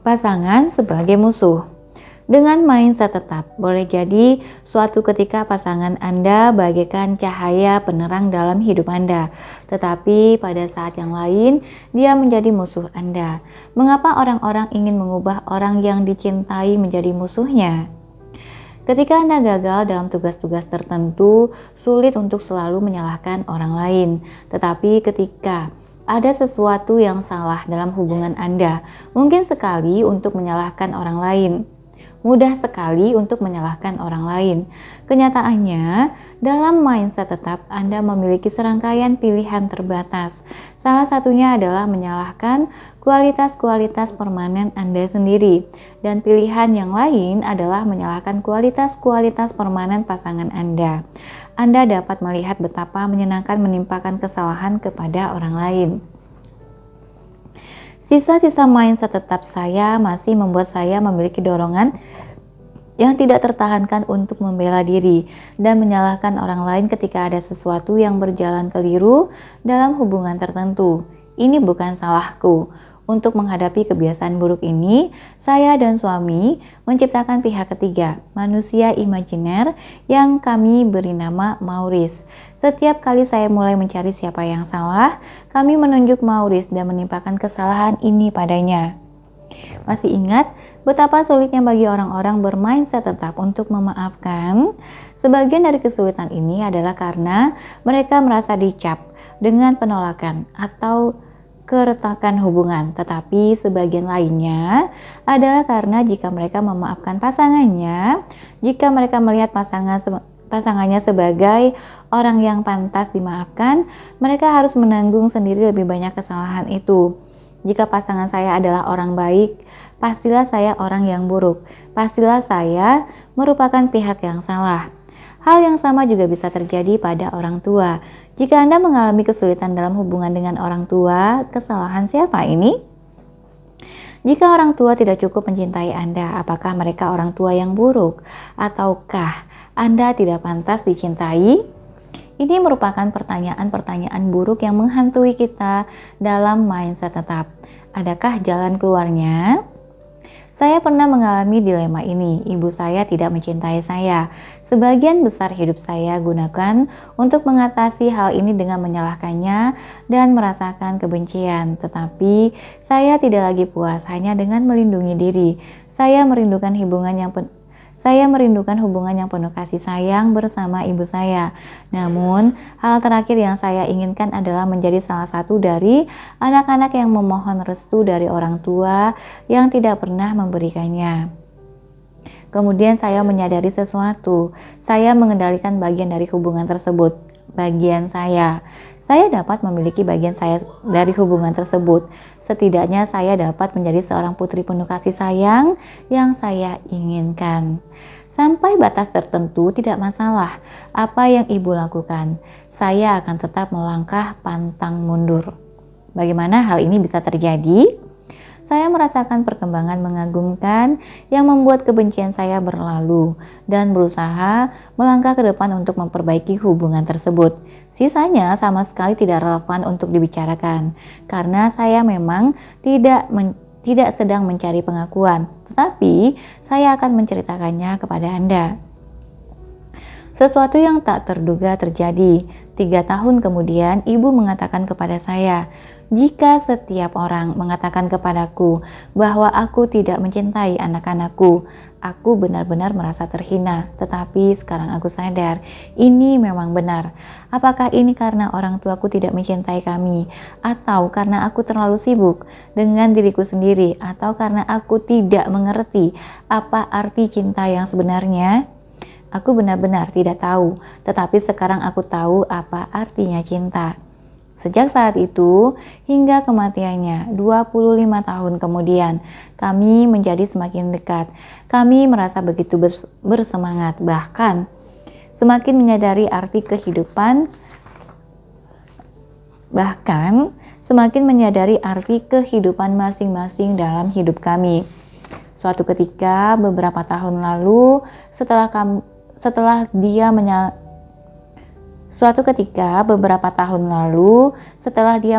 Pasangan sebagai musuh. Dengan mindset tetap, boleh jadi suatu ketika pasangan Anda bagaikan cahaya penerang dalam hidup Anda, tetapi pada saat yang lain dia menjadi musuh Anda. Mengapa orang-orang ingin mengubah orang yang dicintai menjadi musuhnya? Ketika Anda gagal dalam tugas-tugas tertentu, sulit untuk selalu menyalahkan orang lain, tetapi ketika ada sesuatu yang salah dalam hubungan Anda, mungkin sekali untuk menyalahkan orang lain. mudah sekali untuk menyalahkan orang lain. Kenyataannya, dalam mindset tetap Anda memiliki serangkaian pilihan terbatas. Salah satunya adalah menyalahkan kualitas-kualitas permanen Anda sendiri. Dan pilihan yang lain adalah menyalahkan kualitas-kualitas permanen pasangan Anda. Anda dapat melihat betapa menyenangkan menimpakan kesalahan kepada orang lain. Sisa-sisa mindset tetap saya masih membuat saya memiliki dorongan yang tidak tertahankan untuk membela diri dan menyalahkan orang lain ketika ada sesuatu yang berjalan keliru dalam hubungan tertentu. Ini bukan salahku. Untuk menghadapi kebiasaan buruk ini, saya dan suami menciptakan pihak ketiga, manusia imajiner yang kami beri nama Maurice. Setiap kali saya mulai mencari siapa yang salah, kami menunjuk Maurice dan menimpakan kesalahan ini padanya. Masih ingat betapa sulitnya bagi orang-orang bermindset tetap untuk memaafkan? Sebagian dari kesulitan ini adalah karena mereka merasa dicap dengan penolakan atau keretakan hubungan, tetapi sebagian lainnya adalah karena jika mereka memaafkan pasangannya, jika mereka melihat pasangannya sebagai orang yang pantas dimaafkan, mereka harus menanggung sendiri lebih banyak kesalahan itu. Jika pasangan saya adalah orang baik, pastilah saya orang yang buruk, pastilah saya merupakan pihak yang salah. Hal yang sama juga bisa terjadi pada orang tua. Jika Anda mengalami kesulitan dalam hubungan dengan orang tua, kesalahan siapa ini? Jika orang tua tidak cukup mencintai Anda, apakah mereka orang tua yang buruk? Ataukah Anda tidak pantas dicintai? Ini merupakan pertanyaan-pertanyaan buruk yang menghantui kita dalam mindset tetap. Adakah jalan keluarnya? Saya pernah mengalami dilema ini. Ibu saya tidak mencintai saya. Sebagian besar hidup saya gunakan untuk mengatasi hal ini dengan menyalahkannya dan merasakan kebencian. Tetapi saya tidak lagi puas hanya dengan melindungi diri. Saya merindukan hubungan yang penuh kasih sayang bersama ibu saya. Namun, hal terakhir yang saya inginkan adalah menjadi salah satu dari anak-anak yang memohon restu dari orang tua yang tidak pernah memberikannya. Kemudian saya menyadari sesuatu. Saya mengendalikan bagian dari hubungan tersebut. Bagian saya dapat memiliki bagian saya dari hubungan tersebut. Setidaknya saya dapat menjadi seorang putri penuh kasih sayang yang saya inginkan. Sampai batas tertentu tidak masalah apa yang ibu lakukan. Saya akan tetap melangkah pantang mundur. Bagaimana hal ini bisa terjadi? Saya merasakan perkembangan mengagumkan yang membuat kebencian saya berlalu dan berusaha melangkah ke depan untuk memperbaiki hubungan tersebut. Sisanya sama sekali tidak relevan untuk dibicarakan karena saya memang tidak sedang mencari pengakuan, tetapi saya akan menceritakannya kepada Anda. Sesuatu yang tak terduga terjadi. 3 tahun kemudian, ibu mengatakan kepada saya, jika setiap orang mengatakan kepadaku bahwa aku tidak mencintai anak-anakku, aku benar-benar merasa terhina. Tetapi sekarang aku sadar, ini memang benar. Apakah ini karena orang tuaku tidak mencintai kami? Atau karena aku terlalu sibuk dengan diriku sendiri? Atau karena aku tidak mengerti apa arti cinta yang sebenarnya? Aku benar-benar tidak tahu, tetapi sekarang aku tahu apa artinya cinta. Sejak saat itu hingga kematiannya 25 tahun kemudian, kami menjadi semakin dekat. Kami merasa begitu bersemangat, bahkan semakin menyadari arti kehidupan, masing-masing dalam hidup kami. Suatu ketika beberapa tahun lalu setelah dia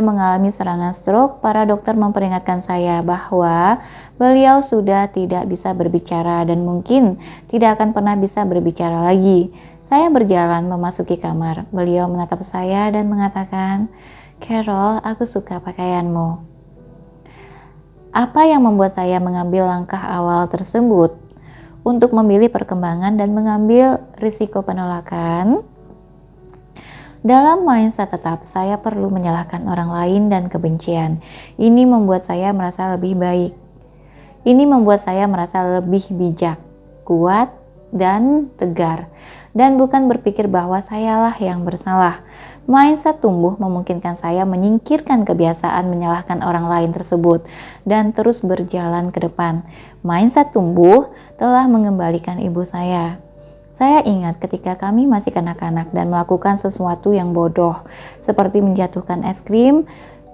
mengalami serangan stroke, para dokter memperingatkan saya bahwa beliau sudah tidak bisa berbicara dan mungkin tidak akan pernah bisa berbicara lagi. Saya berjalan memasuki kamar. Beliau menatap saya dan mengatakan, "Carol, aku suka pakaianmu." Apa yang membuat saya mengambil langkah awal tersebut untuk memilih perkembangan dan mengambil risiko penolakan? Dalam mindset tetap, saya perlu menyalahkan orang lain dan kebencian. Ini membuat saya merasa lebih baik. Ini membuat saya merasa lebih bijak. kuat, dan tegar. Dan bukan berpikir bahwa sayalah yang bersalah. Mindset tumbuh memungkinkan saya menyingkirkan kebiasaan menyalahkan orang lain tersebut dan terus berjalan ke depan. Mindset tumbuh telah mengembalikan ibu saya. Saya ingat ketika kami masih kanak-kanak dan melakukan sesuatu yang bodoh, seperti menjatuhkan es krim,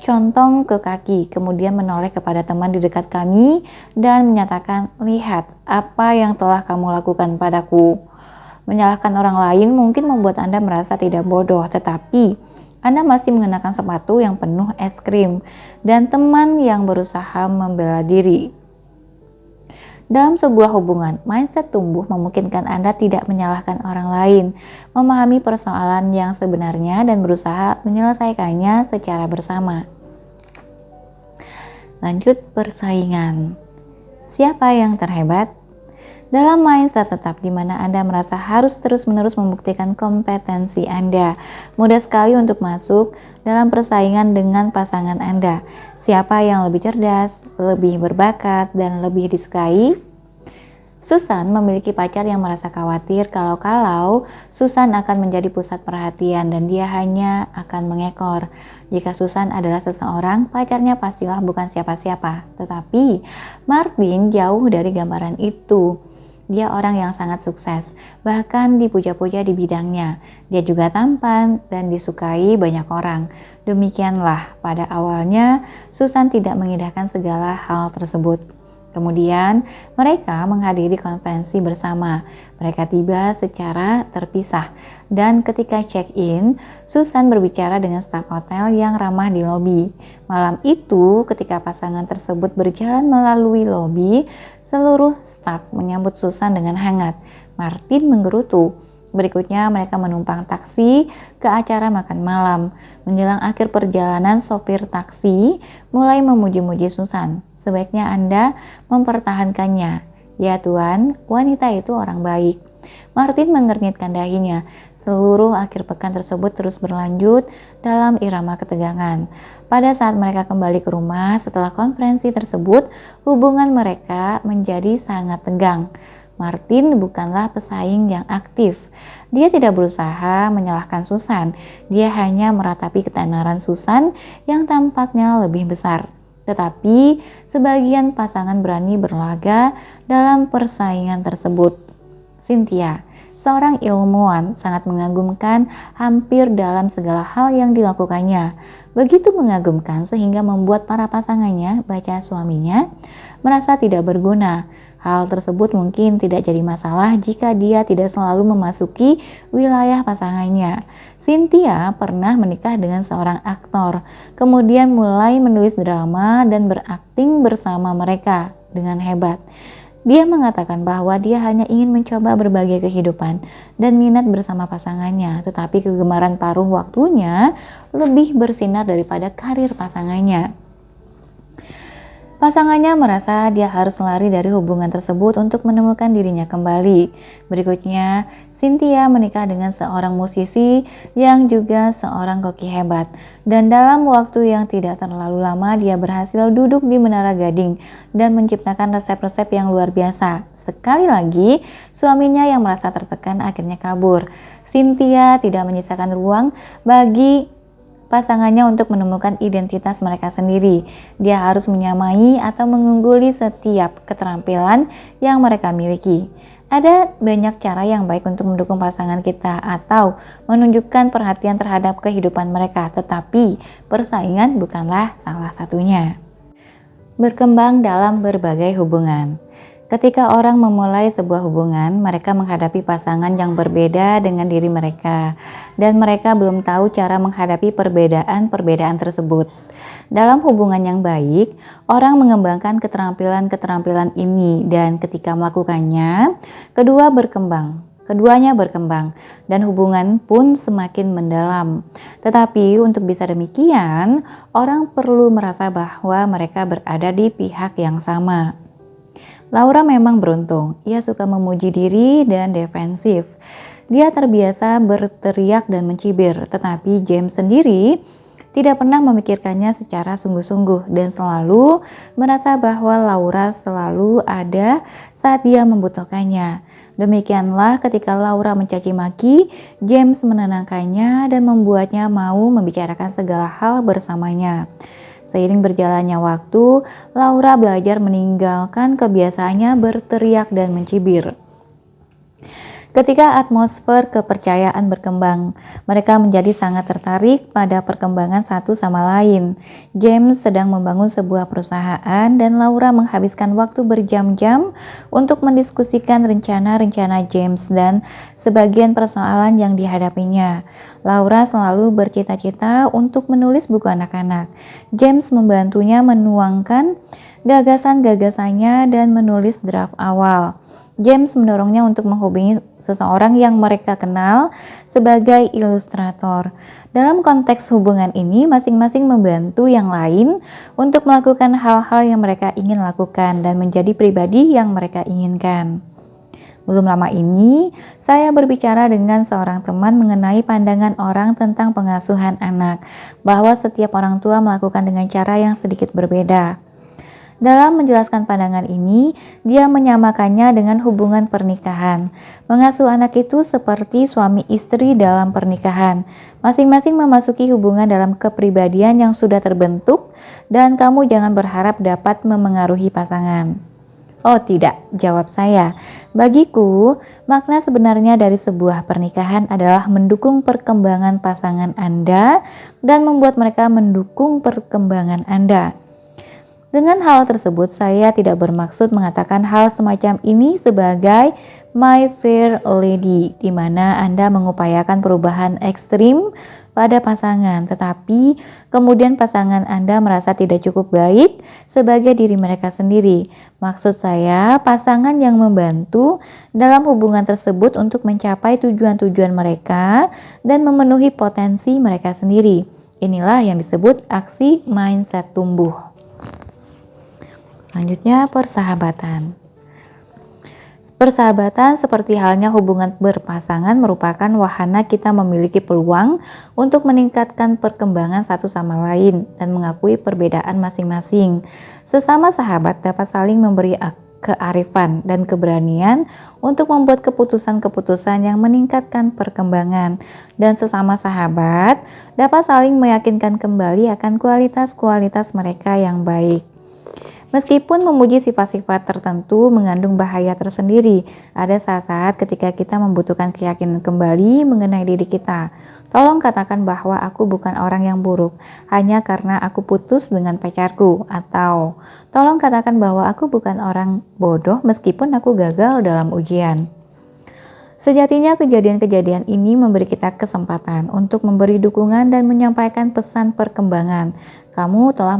contong ke kaki, kemudian menoleh kepada teman di dekat kami dan menyatakan, "Lihat apa yang telah kamu lakukan padaku." Menyalahkan orang lain mungkin membuat Anda merasa tidak bodoh, tetapi Anda masih mengenakan sepatu yang penuh es krim dan teman yang berusaha membela diri. Dalam sebuah hubungan, mindset tumbuh memungkinkan Anda tidak menyalahkan orang lain, memahami persoalan yang sebenarnya dan berusaha menyelesaikannya secara bersama. Lanjut, persaingan. Siapa yang terhebat? Dalam mindset tetap di mana Anda merasa harus terus-menerus membuktikan kompetensi Anda. Mudah sekali untuk masuk dalam persaingan dengan pasangan Anda. Siapa yang lebih cerdas, lebih berbakat, dan lebih disukai? Susan memiliki pacar yang merasa khawatir kalau Susan akan menjadi pusat perhatian dan dia hanya akan mengekor. Jika Susan adalah seseorang, pacarnya pastilah bukan siapa-siapa. Tetapi Martin jauh dari gambaran itu. Dia orang yang sangat sukses, bahkan dipuja-puja di bidangnya. Dia juga tampan dan disukai banyak orang. Demikianlah, pada awalnya Susan tidak mengindahkan segala hal tersebut. Kemudian mereka menghadiri konferensi bersama. Mereka tiba secara terpisah dan ketika check-in, Susan berbicara dengan staf hotel yang ramah di lobi. Malam itu ketika pasangan tersebut berjalan melalui lobi, seluruh staf menyambut Susan dengan hangat. Martin menggerutu. Berikutnya mereka menumpang taksi ke acara makan malam. Menjelang akhir perjalanan, sopir taksi mulai memuji-muji Susan. Sebaiknya Anda mempertahankannya. Ya Tuan, wanita itu orang baik. Martin mengernyitkan dahinya. Seluruh akhir pekan tersebut terus berlanjut dalam irama ketegangan. Pada saat mereka kembali ke rumah setelah konferensi tersebut, hubungan mereka menjadi sangat tegang. Martin bukanlah pesaing yang aktif. Dia tidak berusaha menyalahkan Susan. Dia hanya meratapi ketenaran Susan yang tampaknya lebih besar. Tetapi sebagian pasangan berani berlaga dalam persaingan tersebut. Cynthia, seorang ilmuwan, sangat mengagumkan hampir dalam segala hal yang dilakukannya. Begitu mengagumkan sehingga membuat para pasangannya, baca suaminya, merasa tidak berguna. Hal tersebut mungkin tidak jadi masalah jika dia tidak selalu memasuki wilayah pasangannya. Cynthia pernah menikah dengan seorang aktor, kemudian mulai menulis drama dan berakting bersama mereka dengan hebat. Dia mengatakan bahwa dia hanya ingin mencoba berbagai kehidupan dan minat bersama pasangannya, tetapi kegemaran paruh waktunya lebih bersinar daripada karir pasangannya. Pasangannya merasa dia harus lari dari hubungan tersebut untuk menemukan dirinya kembali. Berikutnya, Cynthia menikah dengan seorang musisi yang juga seorang koki hebat. Dan dalam waktu yang tidak terlalu lama, dia berhasil duduk di Menara Gading dan menciptakan resep-resep yang luar biasa. Sekali lagi, suaminya yang merasa tertekan akhirnya kabur. Cynthia tidak menyisakan ruang bagi pasangannya untuk menemukan identitas mereka sendiri. Dia harus menyamai atau mengungguli setiap keterampilan yang mereka miliki. Ada banyak cara yang baik untuk mendukung pasangan kita atau menunjukkan perhatian terhadap kehidupan mereka, tetapi persaingan bukanlah salah satunya. Berkembang dalam berbagai hubungan. Ketika orang memulai sebuah hubungan, mereka menghadapi pasangan yang berbeda dengan diri mereka, dan mereka belum tahu cara menghadapi perbedaan-perbedaan tersebut. Dalam hubungan yang baik, orang mengembangkan keterampilan-keterampilan ini, dan ketika melakukannya, keduanya berkembang, dan hubungan pun semakin mendalam. Tetapi untuk bisa demikian, orang perlu merasa bahwa mereka berada di pihak yang sama. Laura memang beruntung, ia suka memuji diri dan defensif. Dia terbiasa berteriak dan mencibir, tetapi James sendiri tidak pernah memikirkannya secara sungguh-sungguh dan selalu merasa bahwa Laura selalu ada saat dia membutuhkannya. Demikianlah ketika Laura mencaci maki, James menenangkannya dan membuatnya mau membicarakan segala hal bersamanya. Seiring berjalannya waktu, Laura belajar meninggalkan kebiasaannya berteriak dan mencibir. Ketika atmosfer kepercayaan berkembang, mereka menjadi sangat tertarik pada perkembangan satu sama lain. James sedang membangun sebuah perusahaan dan Laura menghabiskan waktu berjam-jam untuk mendiskusikan rencana-rencana James dan sebagian persoalan yang dihadapinya. Laura selalu bercita-cita untuk menulis buku anak-anak. James membantunya menuangkan gagasan-gagasannya dan menulis draft awal. James mendorongnya untuk menghubungi seseorang yang mereka kenal sebagai ilustrator. Dalam konteks hubungan ini, masing-masing membantu yang lain untuk melakukan hal-hal yang mereka ingin lakukan dan menjadi pribadi yang mereka inginkan. Belum lama ini, saya berbicara dengan seorang teman mengenai pandangan orang tentang pengasuhan anak, bahwa setiap orang tua melakukan dengan cara yang sedikit berbeda. Dalam menjelaskan pandangan ini, dia menyamakannya dengan hubungan pernikahan. Mengasuh anak itu seperti suami istri dalam pernikahan. Masing-masing memasuki hubungan dalam kepribadian yang sudah terbentuk dan kamu jangan berharap dapat memengaruhi pasangan. Oh tidak, jawab saya. Bagiku, makna sebenarnya dari sebuah pernikahan adalah mendukung perkembangan pasangan Anda dan membuat mereka mendukung perkembangan Anda. Dengan hal tersebut, saya tidak bermaksud mengatakan hal semacam ini sebagai My Fair Lady, di mana Anda mengupayakan perubahan ekstrim pada pasangan, tetapi kemudian pasangan Anda merasa tidak cukup baik sebagai diri mereka sendiri. Maksud saya, pasangan yang membantu dalam hubungan tersebut untuk mencapai tujuan-tujuan mereka dan memenuhi potensi mereka sendiri. Inilah yang disebut aksi mindset tumbuh. Selanjutnya, persahabatan. Persahabatan seperti halnya hubungan berpasangan merupakan wahana kita memiliki peluang untuk meningkatkan perkembangan satu sama lain dan mengakui perbedaan masing-masing. Sesama sahabat dapat saling memberi kearifan dan keberanian untuk membuat keputusan-keputusan yang meningkatkan perkembangan, dan sesama sahabat dapat saling meyakinkan kembali akan kualitas-kualitas mereka yang baik. Meskipun memuji sifat-sifat tertentu mengandung bahaya tersendiri, ada saat-saat ketika kita membutuhkan keyakinan kembali mengenai diri kita. Tolong katakan bahwa aku bukan orang yang buruk hanya karena aku putus dengan pacarku, atau tolong katakan bahwa aku bukan orang bodoh meskipun aku gagal dalam ujian. Sejatinya kejadian-kejadian ini memberi kita kesempatan untuk memberi dukungan dan menyampaikan pesan perkembangan. Kamu telah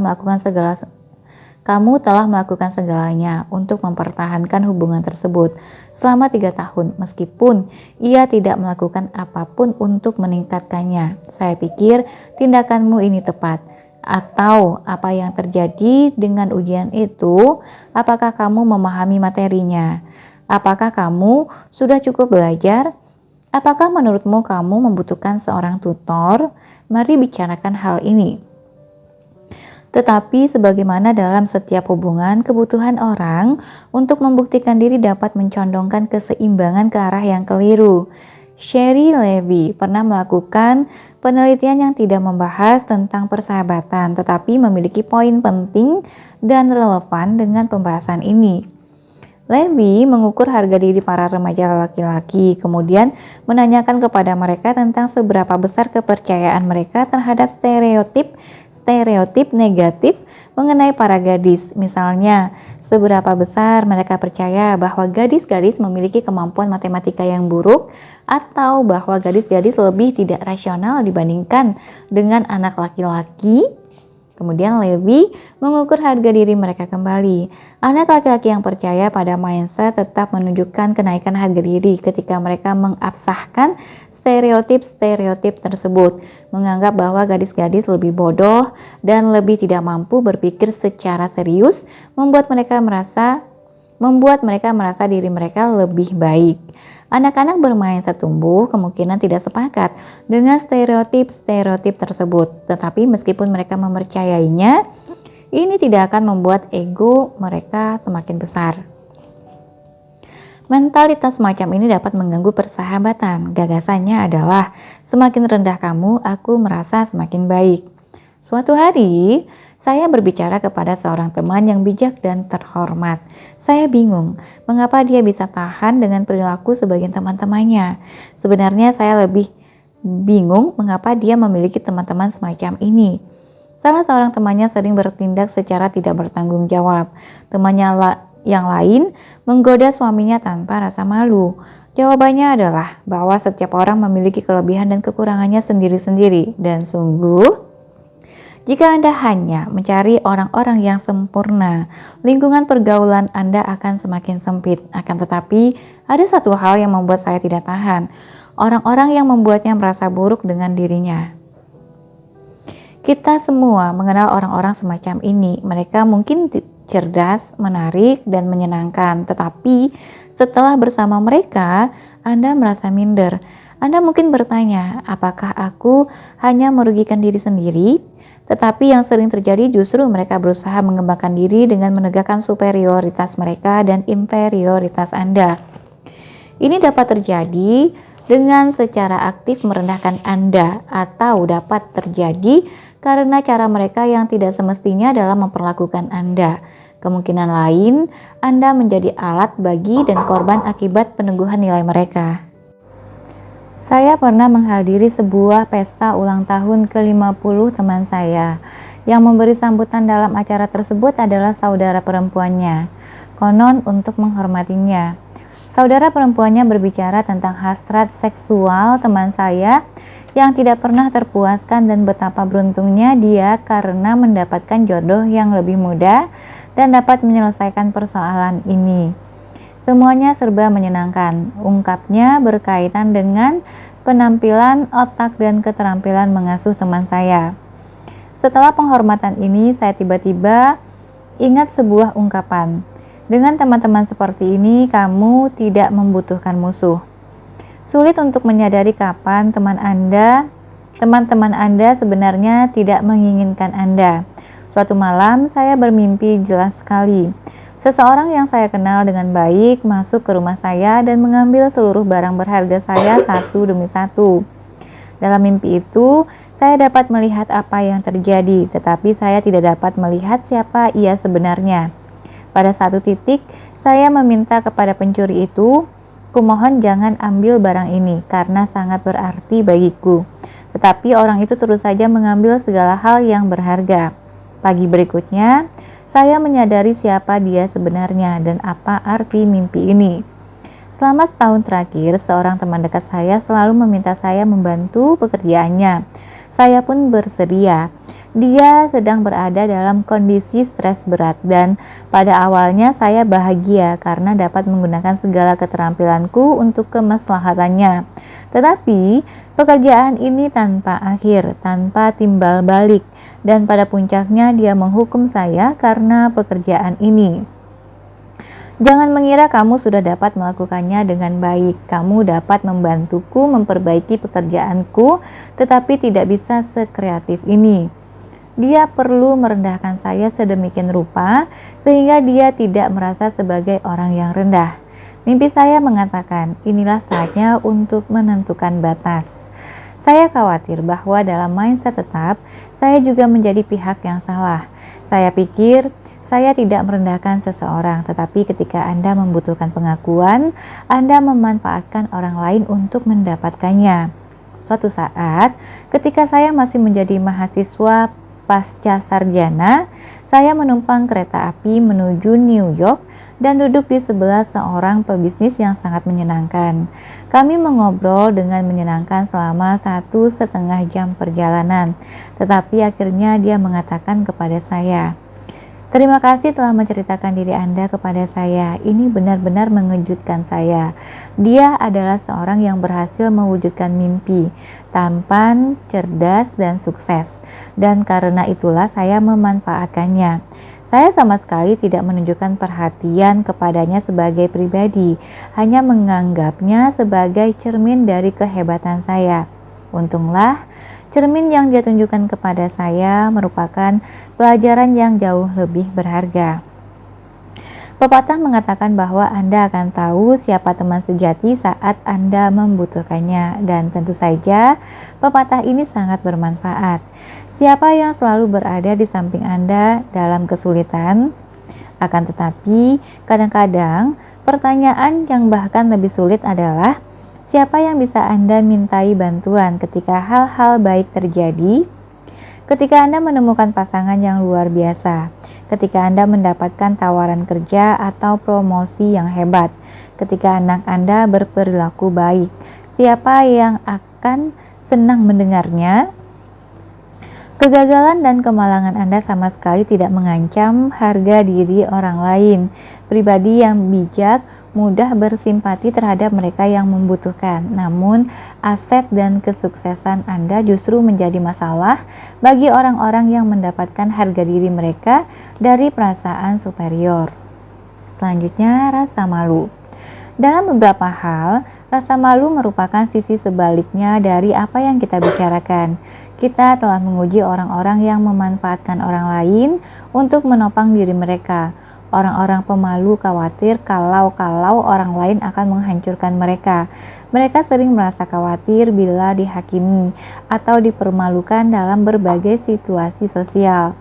melakukan segalanya untuk mempertahankan hubungan tersebut selama 3 tahun, meskipun ia tidak melakukan apapun untuk meningkatkannya. Saya pikir tindakanmu ini tepat. Atau apa yang terjadi dengan ujian itu? Apakah kamu memahami materinya? Apakah kamu sudah cukup belajar? Apakah menurutmu kamu membutuhkan seorang tutor? Mari bicarakan hal ini. Tetapi sebagaimana dalam setiap hubungan, kebutuhan orang untuk membuktikan diri dapat mencondongkan keseimbangan ke arah yang keliru. Sherry Levy pernah melakukan penelitian yang tidak membahas tentang persahabatan, tetapi memiliki poin penting dan relevan dengan pembahasan ini. Levy mengukur harga diri para remaja laki-laki, kemudian menanyakan kepada mereka tentang seberapa besar kepercayaan mereka terhadap stereotip negatif mengenai para gadis. Misalnya, seberapa besar mereka percaya bahwa gadis-gadis memiliki kemampuan matematika yang buruk, atau bahwa gadis-gadis lebih tidak rasional dibandingkan dengan anak laki-laki. Kemudian Levy mengukur harga diri mereka kembali. Anak laki-laki yang percaya pada mindset tetap menunjukkan kenaikan harga diri ketika mereka mengabsahkan stereotip tersebut, menganggap bahwa gadis-gadis lebih bodoh dan lebih tidak mampu berpikir secara serius, membuat mereka merasa diri mereka lebih baik. Anak-anak bermain setumbuh kemungkinan tidak sepakat dengan stereotip-stereotip tersebut, tetapi meskipun mereka mempercayainya, ini tidak akan membuat ego mereka semakin besar. Mentalitas semacam ini dapat mengganggu persahabatan. Gagasannya adalah, semakin rendah kamu, aku merasa semakin baik. Suatu hari, saya berbicara kepada seorang teman yang bijak dan terhormat. Saya bingung, mengapa dia bisa tahan dengan perilaku sebagian teman-temannya. Sebenarnya saya lebih bingung mengapa dia memiliki teman-teman semacam ini. Salah seorang temannya sering bertindak secara tidak bertanggung jawab. Temannya yang lain menggoda suaminya tanpa rasa malu. Jawabannya adalah bahwa setiap orang memiliki kelebihan dan kekurangannya sendiri-sendiri. Dan sungguh, jika Anda hanya mencari orang-orang yang sempurna, lingkungan pergaulan Anda akan semakin sempit. Akan tetapi, ada satu hal yang membuat saya tidak tahan. Orang-orang yang membuatnya merasa buruk dengan dirinya. Kita semua mengenal orang-orang semacam ini. Mereka mungkin cerdas, menarik, dan menyenangkan. Tetapi setelah bersama mereka, Anda merasa minder. Anda mungkin bertanya, apakah aku hanya merugikan diri sendiri? Tetapi yang sering terjadi justru mereka berusaha mengembangkan diri dengan menegakkan superioritas mereka dan inferioritas Anda. Ini dapat terjadi dengan secara aktif merendahkan Anda, atau dapat terjadi karena cara mereka yang tidak semestinya dalam memperlakukan Anda. Kemungkinan lain, Anda menjadi alat bagi dan korban akibat peneguhan nilai mereka. Saya pernah menghadiri sebuah pesta ulang tahun ke-50 teman saya. Yang memberi sambutan dalam acara tersebut adalah saudara perempuannya. Konon untuk menghormatinya. Saudara perempuannya berbicara tentang hasrat seksual teman saya yang tidak pernah terpuaskan dan betapa beruntungnya dia karena mendapatkan jodoh yang lebih muda dan dapat menyelesaikan persoalan ini. Semuanya serba menyenangkan, ungkapnya berkaitan dengan penampilan, otak, dan keterampilan mengasuh teman saya. Setelah penghormatan ini, saya tiba-tiba ingat sebuah ungkapan. Dengan teman-teman seperti ini, kamu tidak membutuhkan musuh. Sulit untuk menyadari kapan teman-teman Anda sebenarnya tidak menginginkan Anda. Suatu malam, saya bermimpi jelas sekali. Seseorang yang saya kenal dengan baik masuk ke rumah saya dan mengambil seluruh barang berharga saya satu demi satu. Dalam mimpi itu, saya dapat melihat apa yang terjadi, tetapi saya tidak dapat melihat siapa ia sebenarnya. Pada satu titik, saya meminta kepada pencuri itu, "Kumohon jangan ambil barang ini, karena sangat berarti bagiku." Tetapi orang itu terus saja mengambil segala hal yang berharga. Pagi berikutnya, saya menyadari siapa dia sebenarnya dan apa arti mimpi ini. Selama setahun terakhir, seorang teman dekat saya selalu meminta saya membantu pekerjaannya. Saya pun bersedia. Dia sedang berada dalam kondisi stres berat dan pada awalnya saya bahagia karena dapat menggunakan segala keterampilanku untuk kemaslahatannya. Tetapi pekerjaan ini tanpa akhir, tanpa timbal balik, dan pada puncaknya dia menghukum saya karena pekerjaan ini. Jangan mengira kamu sudah dapat melakukannya dengan baik. Kamu dapat membantuku memperbaiki pekerjaanku, tetapi tidak bisa sekreatif ini. Dia perlu merendahkan saya sedemikian rupa sehingga dia tidak merasa sebagai orang yang rendah. Mimpi saya mengatakan, inilah saatnya untuk menentukan batas. Saya khawatir bahwa dalam mindset tetap, saya juga menjadi pihak yang salah. Saya pikir, saya tidak merendahkan seseorang, tetapi ketika Anda membutuhkan pengakuan, Anda memanfaatkan orang lain untuk mendapatkannya. Suatu saat, ketika saya masih menjadi mahasiswa pasca sarjana, saya menumpang kereta api menuju New York dan duduk di sebelah seorang pebisnis yang sangat menyenangkan. Kami mengobrol dengan menyenangkan selama 1,5 jam perjalanan, tetapi akhirnya dia mengatakan kepada saya, "Terima kasih telah menceritakan diri Anda kepada saya. Ini benar-benar mengejutkan saya." Dia adalah seorang yang berhasil mewujudkan mimpi, tampan, cerdas, dan sukses. Dan karena itulah saya memanfaatkannya. Saya sama sekali tidak menunjukkan perhatian kepadanya sebagai pribadi, hanya menganggapnya sebagai cermin dari kehebatan saya. Untunglah, cermin yang dia tunjukkan kepada saya merupakan pelajaran yang jauh lebih berharga. Pepatah mengatakan bahwa Anda akan tahu siapa teman sejati saat Anda membutuhkannya, dan tentu saja pepatah ini sangat bermanfaat. Siapa yang selalu berada di samping Anda dalam kesulitan? Akan tetapi, kadang-kadang pertanyaan yang bahkan lebih sulit adalah siapa yang bisa Anda mintai bantuan ketika hal-hal baik terjadi? Ketika Anda menemukan pasangan yang luar biasa, ketika Anda mendapatkan tawaran kerja atau promosi yang hebat, ketika anak Anda berperilaku baik, siapa yang akan senang mendengarnya? Kegagalan dan kemalangan Anda sama sekali tidak mengancam harga diri orang lain. Pribadi yang bijak mudah bersimpati terhadap mereka yang membutuhkan. Namun, aset dan kesuksesan Anda justru menjadi masalah bagi orang-orang yang mendapatkan harga diri mereka dari perasaan superior. Selanjutnya, rasa malu. Dalam beberapa hal, rasa malu merupakan sisi sebaliknya dari apa yang kita bicarakan. Kita telah menguji orang-orang yang memanfaatkan orang lain untuk menopang diri mereka. Orang-orang pemalu khawatir kalau orang lain akan menghancurkan mereka. Mereka sering merasa khawatir bila dihakimi atau dipermalukan dalam berbagai situasi sosial.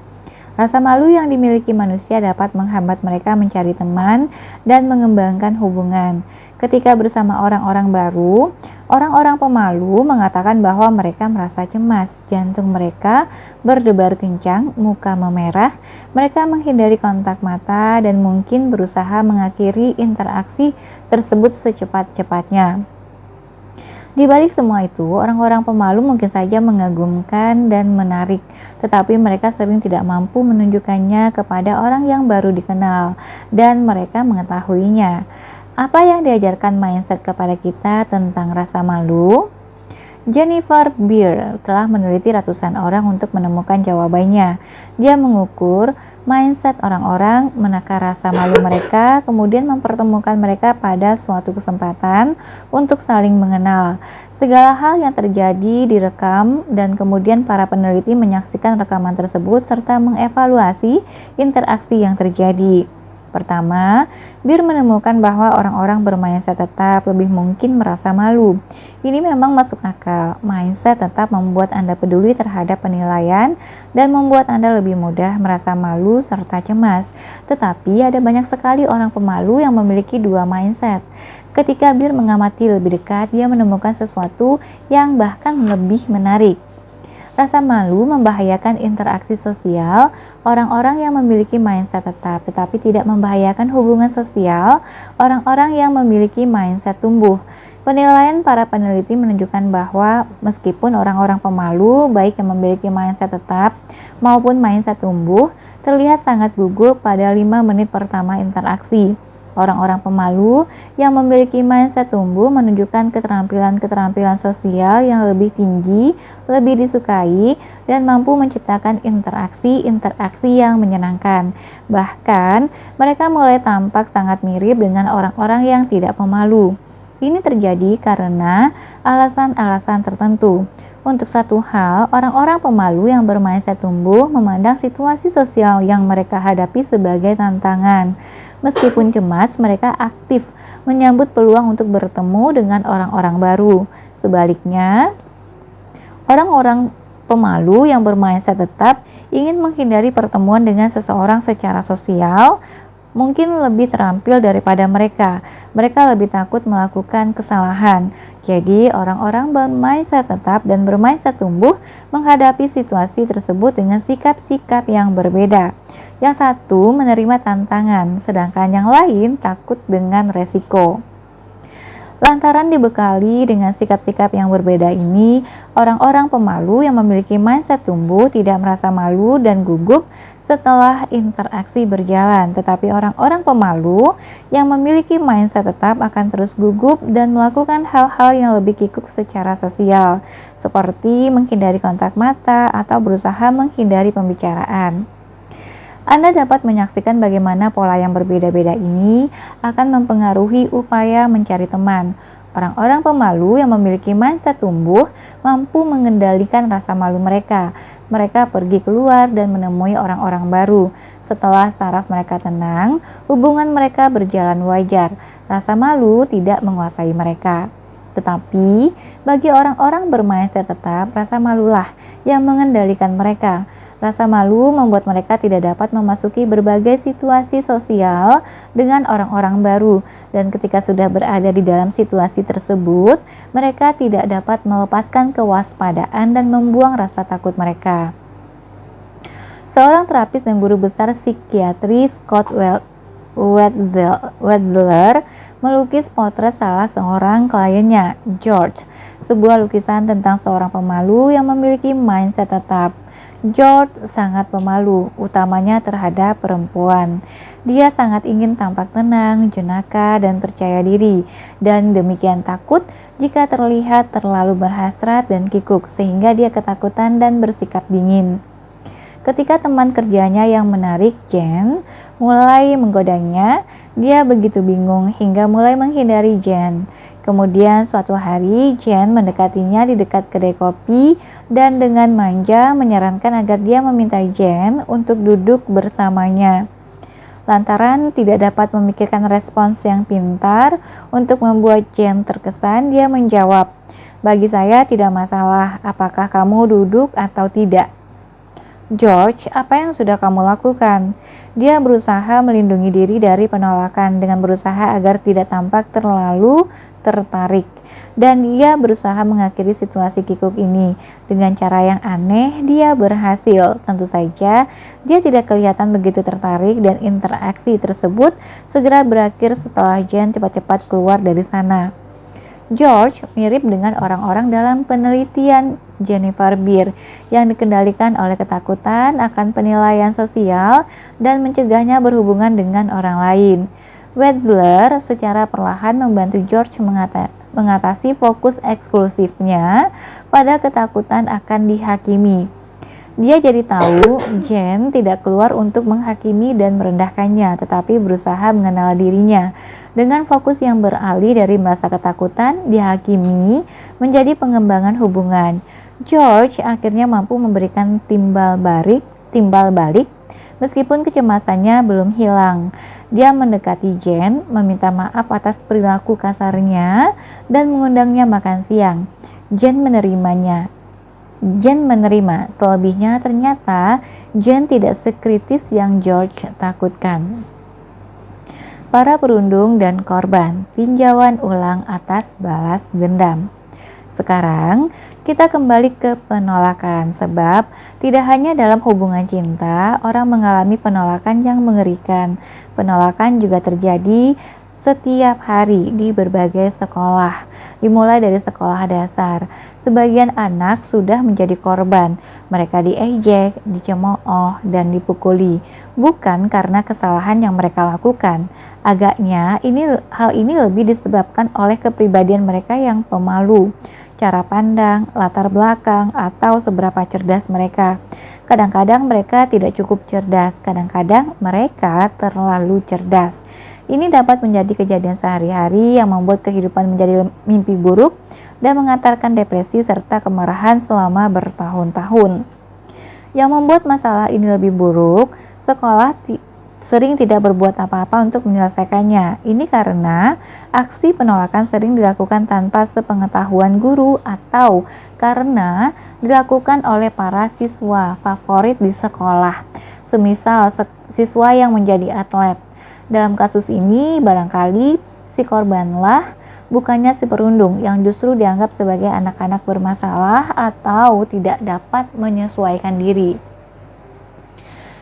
Rasa malu yang dimiliki manusia dapat menghambat mereka mencari teman dan mengembangkan hubungan. Ketika bersama orang-orang baru, orang-orang pemalu mengatakan bahwa mereka merasa cemas, jantung mereka berdebar kencang, muka memerah, mereka menghindari kontak mata dan mungkin berusaha mengakhiri interaksi tersebut secepat-cepatnya. Di balik semua itu, orang-orang pemalu mungkin saja mengagumkan dan menarik, tetapi mereka sering tidak mampu menunjukkannya kepada orang yang baru dikenal, dan mereka mengetahuinya. Apa yang diajarkan mindset kepada kita tentang rasa malu? Jennifer Beer telah meneliti ratusan orang untuk menemukan jawabannya. Dia mengukur mindset orang-orang, menakar rasa malu mereka, kemudian mempertemukan mereka pada suatu kesempatan untuk saling mengenal. Segala hal yang terjadi direkam dan kemudian para peneliti menyaksikan rekaman tersebut serta mengevaluasi interaksi yang terjadi. Pertama, Beer menemukan bahwa orang-orang bermindset tetap lebih mungkin merasa malu. Ini memang masuk akal. Mindset tetap membuat Anda peduli terhadap penilaian dan membuat Anda lebih mudah merasa malu serta cemas. Tetapi ada banyak sekali orang pemalu yang memiliki dua mindset. Ketika Beer mengamati lebih dekat, dia menemukan sesuatu yang bahkan lebih menarik. Rasa malu membahayakan interaksi sosial. Orang-orang yang memiliki mindset tetap tetapi tidak membahayakan hubungan sosial, orang-orang yang memiliki mindset tumbuh. Penilaian para peneliti menunjukkan bahwa meskipun orang-orang pemalu, baik yang memiliki mindset tetap maupun mindset tumbuh, terlihat sangat gugup pada 5 menit pertama interaksi. Orang-orang pemalu yang memiliki mindset tumbuh menunjukkan keterampilan-keterampilan sosial yang lebih tinggi, lebih disukai, dan mampu menciptakan interaksi yang menyenangkan. Bahkan, mereka mulai tampak sangat mirip dengan orang-orang yang tidak pemalu. Ini terjadi karena alasan-alasan tertentu. Untuk satu hal, orang-orang pemalu yang bermindset tumbuh memandang situasi sosial yang mereka hadapi sebagai tantangan. Meskipun cemas, mereka aktif menyambut peluang untuk bertemu dengan orang-orang baru. Sebaliknya, orang-orang pemalu yang bermindset tetap ingin menghindari pertemuan dengan seseorang secara sosial, mungkin lebih terampil daripada mereka. Mereka lebih takut melakukan kesalahan. Jadi, orang-orang bermindset tetap dan bermindset tumbuh menghadapi situasi tersebut dengan sikap-sikap yang berbeda. Yang satu menerima tantangan, sedangkan yang lain takut dengan resiko. Lantaran dibekali dengan sikap-sikap yang berbeda ini, orang-orang pemalu yang memiliki mindset tumbuh tidak merasa malu dan gugup setelah interaksi berjalan. Tetapi orang-orang pemalu yang memiliki mindset tetap akan terus gugup dan melakukan hal-hal yang lebih kikuk secara sosial, seperti menghindari kontak mata atau berusaha menghindari pembicaraan. Anda dapat menyaksikan bagaimana pola yang berbeda-beda ini akan mempengaruhi upaya mencari teman. Orang-orang pemalu yang memiliki mindset tumbuh mampu mengendalikan rasa malu mereka. Mereka pergi keluar dan menemui orang-orang baru. Setelah saraf mereka tenang, hubungan mereka berjalan wajar. Rasa malu tidak menguasai mereka. Tetapi, bagi orang-orang bermindset tetap, rasa malulah yang mengendalikan mereka. Rasa malu membuat mereka tidak dapat memasuki berbagai situasi sosial dengan orang-orang baru, dan ketika sudah berada di dalam situasi tersebut, mereka tidak dapat melepaskan kewaspadaan dan membuang rasa takut mereka. Seorang terapis dan guru besar psikiatri Scott Wetzler melukis potret salah seorang kliennya, George, sebuah lukisan tentang seorang pemalu yang memiliki mindset tetap. George sangat pemalu, utamanya terhadap perempuan. Dia sangat ingin tampak tenang, jenaka, dan percaya diri, dan demikian takut jika terlihat terlalu berhasrat dan kikuk, sehingga dia ketakutan dan bersikap dingin. Ketika teman kerjanya yang menarik, Jen, mulai menggodanya, dia begitu bingung hingga mulai menghindari Jen. Kemudian suatu hari, Jen mendekatinya di dekat kedai kopi dan dengan manja menyarankan agar dia meminta Jen untuk duduk bersamanya. Lantaran tidak dapat memikirkan respons yang pintar untuk membuat Jen terkesan, dia menjawab, "Bagi saya tidak masalah apakah kamu duduk atau tidak." "George, apa yang sudah kamu lakukan?" Dia berusaha melindungi diri dari penolakan dengan berusaha agar tidak tampak terlalu tertarik. Dan dia berusaha mengakhiri situasi kikuk ini. Dengan cara yang aneh, dia berhasil. Tentu saja, dia tidak kelihatan begitu tertarik dan interaksi tersebut segera berakhir setelah Jen cepat-cepat keluar dari sana. George mirip dengan orang-orang dalam penelitian Jennifer Beer yang dikendalikan oleh ketakutan akan penilaian sosial dan mencegahnya berhubungan dengan orang lain. Wetzler secara perlahan membantu George mengatasi fokus eksklusifnya pada ketakutan akan dihakimi. Dia jadi tahu Jen tidak keluar untuk menghakimi dan merendahkannya, tetapi berusaha mengenal dirinya. Dengan fokus yang beralih dari merasa ketakutan dihakimi menjadi pengembangan hubungan, George akhirnya mampu memberikan timbal balik meskipun kecemasannya belum hilang. Dia mendekati Jen, meminta maaf atas perilaku kasarnya, dan mengundangnya makan siang. Jen menerima. Selebihnya ternyata Jen tidak sekritis yang George takutkan. Para perundung dan korban, tinjauan ulang atas balas dendam. Sekarang kita kembali ke penolakan, sebab tidak hanya dalam hubungan cinta orang mengalami penolakan yang mengerikan. Penolakan juga terjadi setiap hari di berbagai sekolah, dimulai dari sekolah dasar. Sebagian anak sudah menjadi korban. Mereka diejek, dicemooh, dan dipukuli, bukan karena kesalahan yang mereka lakukan. Agaknya hal ini lebih disebabkan oleh kepribadian mereka yang pemalu, cara pandang, latar belakang, atau seberapa cerdas mereka. Kadang-kadang mereka tidak cukup cerdas, kadang-kadang mereka terlalu cerdas. Ini dapat menjadi kejadian sehari-hari yang membuat kehidupan menjadi mimpi buruk dan mengantarkan depresi serta kemarahan selama bertahun-tahun. Yang membuat masalah ini lebih buruk, sekolah sering tidak berbuat apa-apa untuk menyelesaikannya. Ini karena aksi penolakan sering dilakukan tanpa sepengetahuan guru atau karena dilakukan oleh para siswa favorit di sekolah, semisal siswa yang menjadi atlet. Dalam kasus ini, barangkali si korbanlah bukannya si perundung yang justru dianggap sebagai anak-anak bermasalah atau tidak dapat menyesuaikan diri.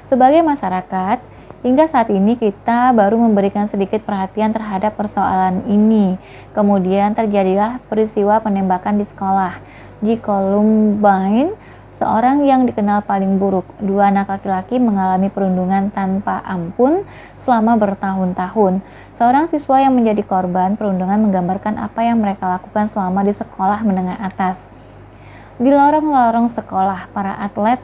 Sebagai masyarakat, hingga saat ini kita baru memberikan sedikit perhatian terhadap persoalan ini. Kemudian terjadilah peristiwa penembakan di sekolah. Di Columbine, seorang yang dikenal paling buruk, 2 anak laki-laki mengalami perundungan tanpa ampun selama bertahun-tahun. Seorang siswa yang menjadi korban perundungan menggambarkan apa yang mereka lakukan selama di sekolah menengah atas. Di lorong-lorong sekolah, para atlet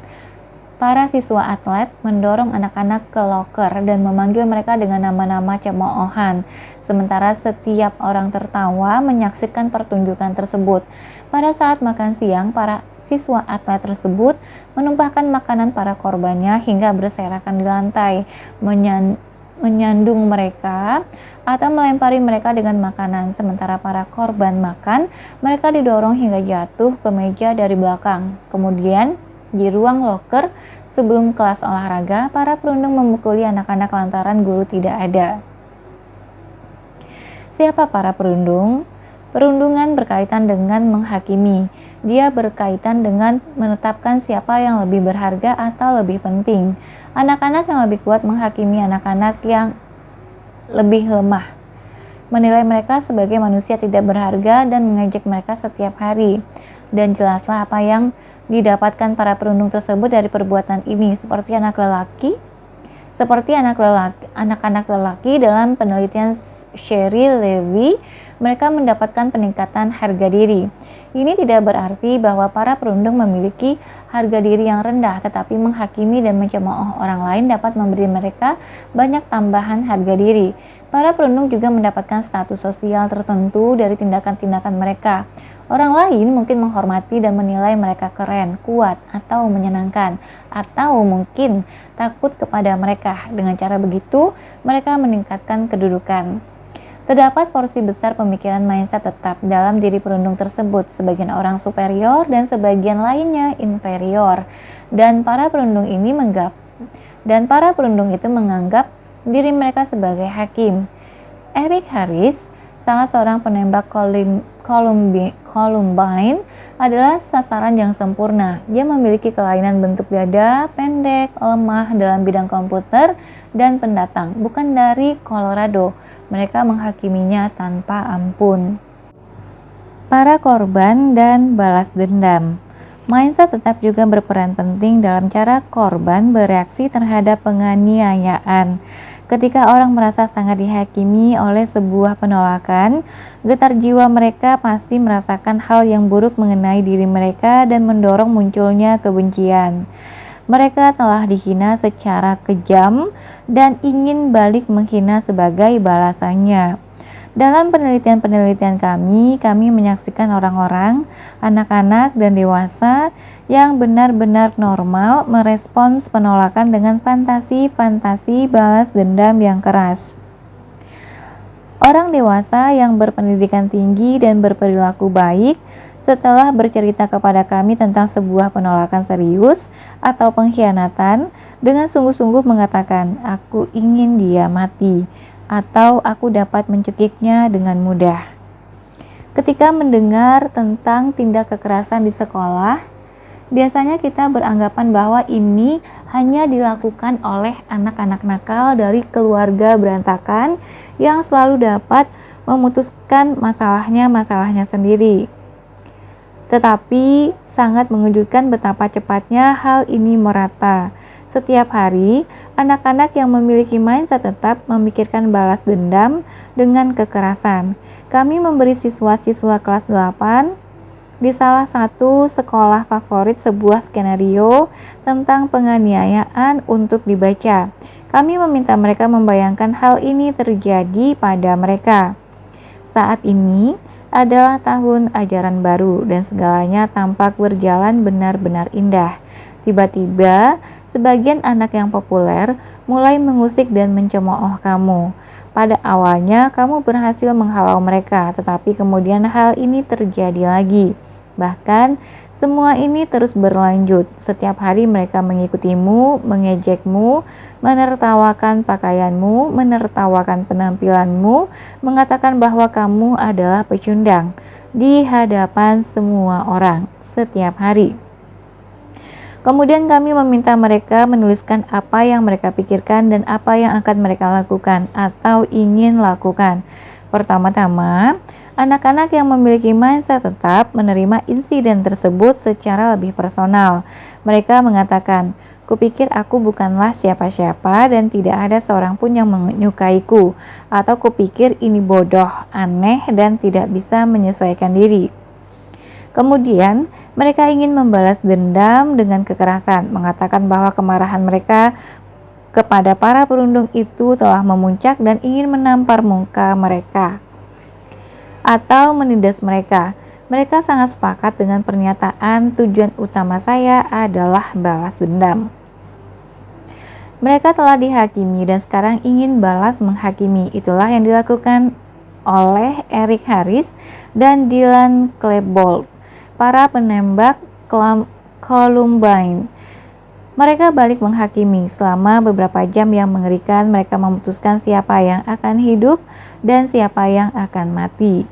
Para siswa atlet mendorong anak-anak ke loker dan memanggil mereka dengan nama-nama cemoohan. Sementara setiap orang tertawa menyaksikan pertunjukan tersebut. Pada saat makan siang, para siswa atlet tersebut menumpahkan makanan para korbannya hingga berserakan di lantai, menyandung mereka atau melempari mereka dengan makanan. Sementara para korban makan, mereka didorong hingga jatuh ke meja dari belakang. Kemudian di ruang loker sebelum kelas olahraga, para perundung memukuli anak-anak lantaran guru tidak ada. Siapa para perundung? Perundungan berkaitan dengan menghakimi. Dia berkaitan dengan menetapkan siapa yang lebih berharga atau lebih penting. Anak-anak yang lebih kuat menghakimi anak-anak yang lebih lemah, menilai mereka sebagai manusia tidak berharga dan mengejek mereka setiap hari. Dan jelaslah apa yang didapatkan para perundung tersebut dari perbuatan ini, seperti anak-anak lelaki dalam penelitian Sheryl Levy, mereka mendapatkan peningkatan harga diri. Ini tidak berarti bahwa para perundung memiliki harga diri yang rendah, tetapi menghakimi dan mencemooh orang lain dapat memberi mereka banyak tambahan harga diri. Para perundung juga mendapatkan status sosial tertentu dari tindakan-tindakan mereka. Orang lain mungkin menghormati dan menilai mereka keren, kuat, atau menyenangkan, atau mungkin takut kepada mereka. Dengan cara begitu, mereka meningkatkan kedudukan. Terdapat porsi besar pemikiran mindset tetap dalam diri perundung tersebut, sebagian orang superior dan sebagian lainnya inferior. Dan para perundung itu menganggap diri mereka sebagai hakim. Eric Harris, salah seorang penembak Columbine, adalah sasaran yang sempurna. Dia memiliki kelainan bentuk dada, pendek, lemah dalam bidang komputer, dan pendatang, bukan dari Colorado. Mereka menghakiminya tanpa ampun. Para korban dan balas dendam. Mindset tetap juga berperan penting dalam cara korban bereaksi terhadap penganiayaan. Ketika orang merasa sangat dihakimi oleh sebuah penolakan, getar jiwa mereka pasti merasakan hal yang buruk mengenai diri mereka dan mendorong munculnya kebencian. Mereka telah dihina secara kejam dan ingin balik menghina sebagai balasannya. Dalam penelitian-penelitian kami menyaksikan orang-orang, anak-anak, dan dewasa yang benar-benar normal merespons penolakan dengan fantasi-fantasi balas dendam yang keras. Orang dewasa yang berpendidikan tinggi dan berperilaku baik setelah bercerita kepada kami tentang sebuah penolakan serius atau pengkhianatan dengan sungguh-sungguh mengatakan, "Aku ingin dia mati," atau "aku dapat mencekiknya dengan mudah." Ketika mendengar tentang tindak kekerasan di sekolah, biasanya kita beranggapan bahwa ini hanya dilakukan oleh anak-anak nakal dari keluarga berantakan yang selalu dapat memutuskan masalahnya sendiri. Tetapi sangat mengejutkan betapa cepatnya hal ini merata. Setiap hari, anak-anak yang memiliki mindset tetap memikirkan balas dendam dengan kekerasan. Kami memberi siswa-siswa kelas 8 di salah satu sekolah favorit sebuah skenario tentang penganiayaan untuk dibaca. Kami meminta mereka membayangkan hal ini terjadi pada mereka. Saat ini adalah tahun ajaran baru dan segalanya tampak berjalan benar-benar indah. Tiba-tiba, sebagian anak yang populer mulai mengusik dan mencemooh kamu. Pada awalnya, kamu berhasil menghalau mereka, tetapi kemudian hal ini terjadi lagi. Bahkan, semua ini terus berlanjut. Setiap hari mereka mengikutimu, mengejekmu, menertawakan pakaianmu, menertawakan penampilanmu, mengatakan bahwa kamu adalah pecundang di hadapan semua orang setiap hari. Kemudian kami meminta mereka menuliskan apa yang mereka pikirkan dan apa yang akan mereka lakukan atau ingin lakukan. Pertama-tama, anak-anak yang memiliki mindset tetap menerima insiden tersebut secara lebih personal. Mereka mengatakan, "Kupikir aku bukanlah siapa-siapa dan tidak ada seorang pun yang menyukaiku," atau "Kupikir ini bodoh, aneh, dan tidak bisa menyesuaikan diri." Kemudian, mereka ingin membalas dendam dengan kekerasan, mengatakan bahwa kemarahan mereka kepada para perundung itu telah memuncak dan ingin menampar muka mereka atau menindas mereka. Mereka sangat sepakat dengan pernyataan tujuan utama saya adalah balas dendam. Mereka telah dihakimi dan sekarang ingin balas menghakimi. Itulah yang dilakukan oleh Eric Harris dan Dylan Klebold, para penembak Columbine. Mereka balik menghakimi. Selama beberapa jam yang mengerikan, mereka memutuskan siapa yang akan hidup dan siapa yang akan mati.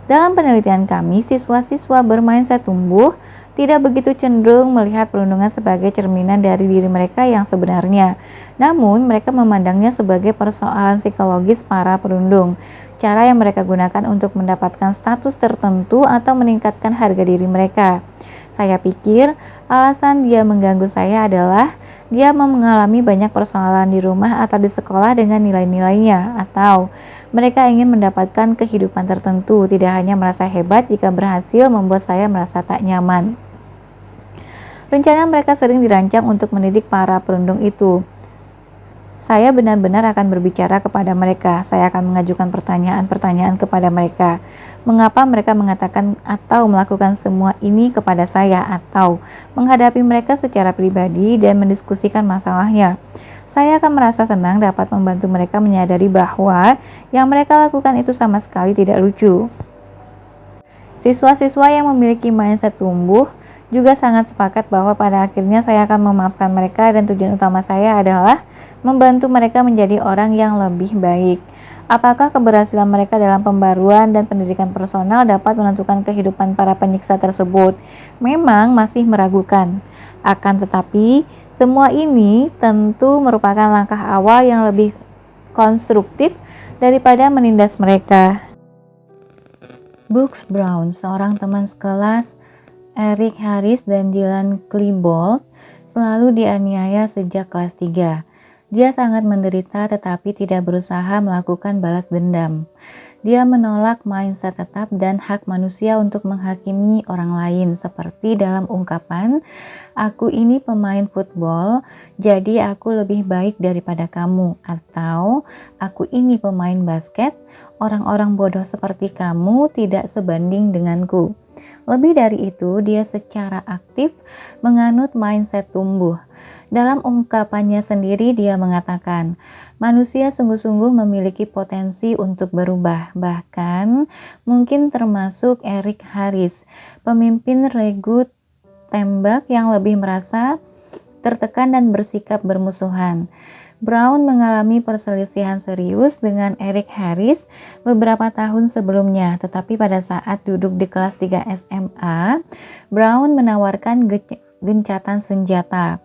Dalam penelitian kami, siswa-siswa bermindset tumbuh tidak begitu cenderung melihat perundungan sebagai cerminan dari diri mereka yang sebenarnya. Namun, mereka memandangnya sebagai persoalan psikologis para perundung. Cara yang mereka gunakan untuk mendapatkan status tertentu atau meningkatkan harga diri mereka. Saya pikir alasan dia mengganggu saya adalah dia mengalami banyak persoalan di rumah atau di sekolah dengan nilai-nilainya, atau mereka ingin mendapatkan kehidupan tertentu, tidak hanya merasa hebat jika berhasil membuat saya merasa tak nyaman. Rencana mereka sering dirancang untuk mendidik para perundung itu. Saya benar-benar akan berbicara kepada mereka. Saya akan mengajukan pertanyaan-pertanyaan kepada mereka. Mengapa mereka mengatakan atau melakukan semua ini kepada saya, atau menghadapi mereka secara pribadi dan mendiskusikan masalahnya. Saya akan merasa senang dapat membantu mereka menyadari bahwa yang mereka lakukan itu sama sekali tidak lucu. Siswa-siswa yang memiliki mindset tumbuh juga sangat sepakat bahwa pada akhirnya saya akan memaafkan mereka dan tujuan utama saya adalah membantu mereka menjadi orang yang lebih baik. Apakah keberhasilan mereka dalam pembaruan dan pendidikan personal dapat menentukan kehidupan para penyiksa tersebut? Memang masih meragukan. Akan tetapi, semua ini tentu merupakan langkah awal yang lebih konstruktif daripada menindas mereka. Brooks Brown, seorang teman sekelas Eric Harris dan Dylan Klebold, selalu dianiaya sejak kelas 3. Dia sangat menderita tetapi tidak berusaha melakukan balas dendam. Dia menolak mindset tetap dan hak manusia untuk menghakimi orang lain, seperti dalam ungkapan, "Aku ini pemain football, jadi aku lebih baik daripada kamu," atau "Aku ini pemain basket, orang-orang bodoh seperti kamu tidak sebanding denganku." Lebih dari itu, dia secara aktif menganut mindset tumbuh. Dalam ungkapannya sendiri, dia mengatakan, manusia sungguh-sungguh memiliki potensi untuk berubah, bahkan mungkin termasuk Eric Harris, pemimpin regu tembak yang lebih merasa tertekan dan bersikap bermusuhan. Brown mengalami perselisihan serius dengan Eric Harris beberapa tahun sebelumnya, tetapi pada saat duduk di kelas 3 SMA, Brown menawarkan gencatan senjata.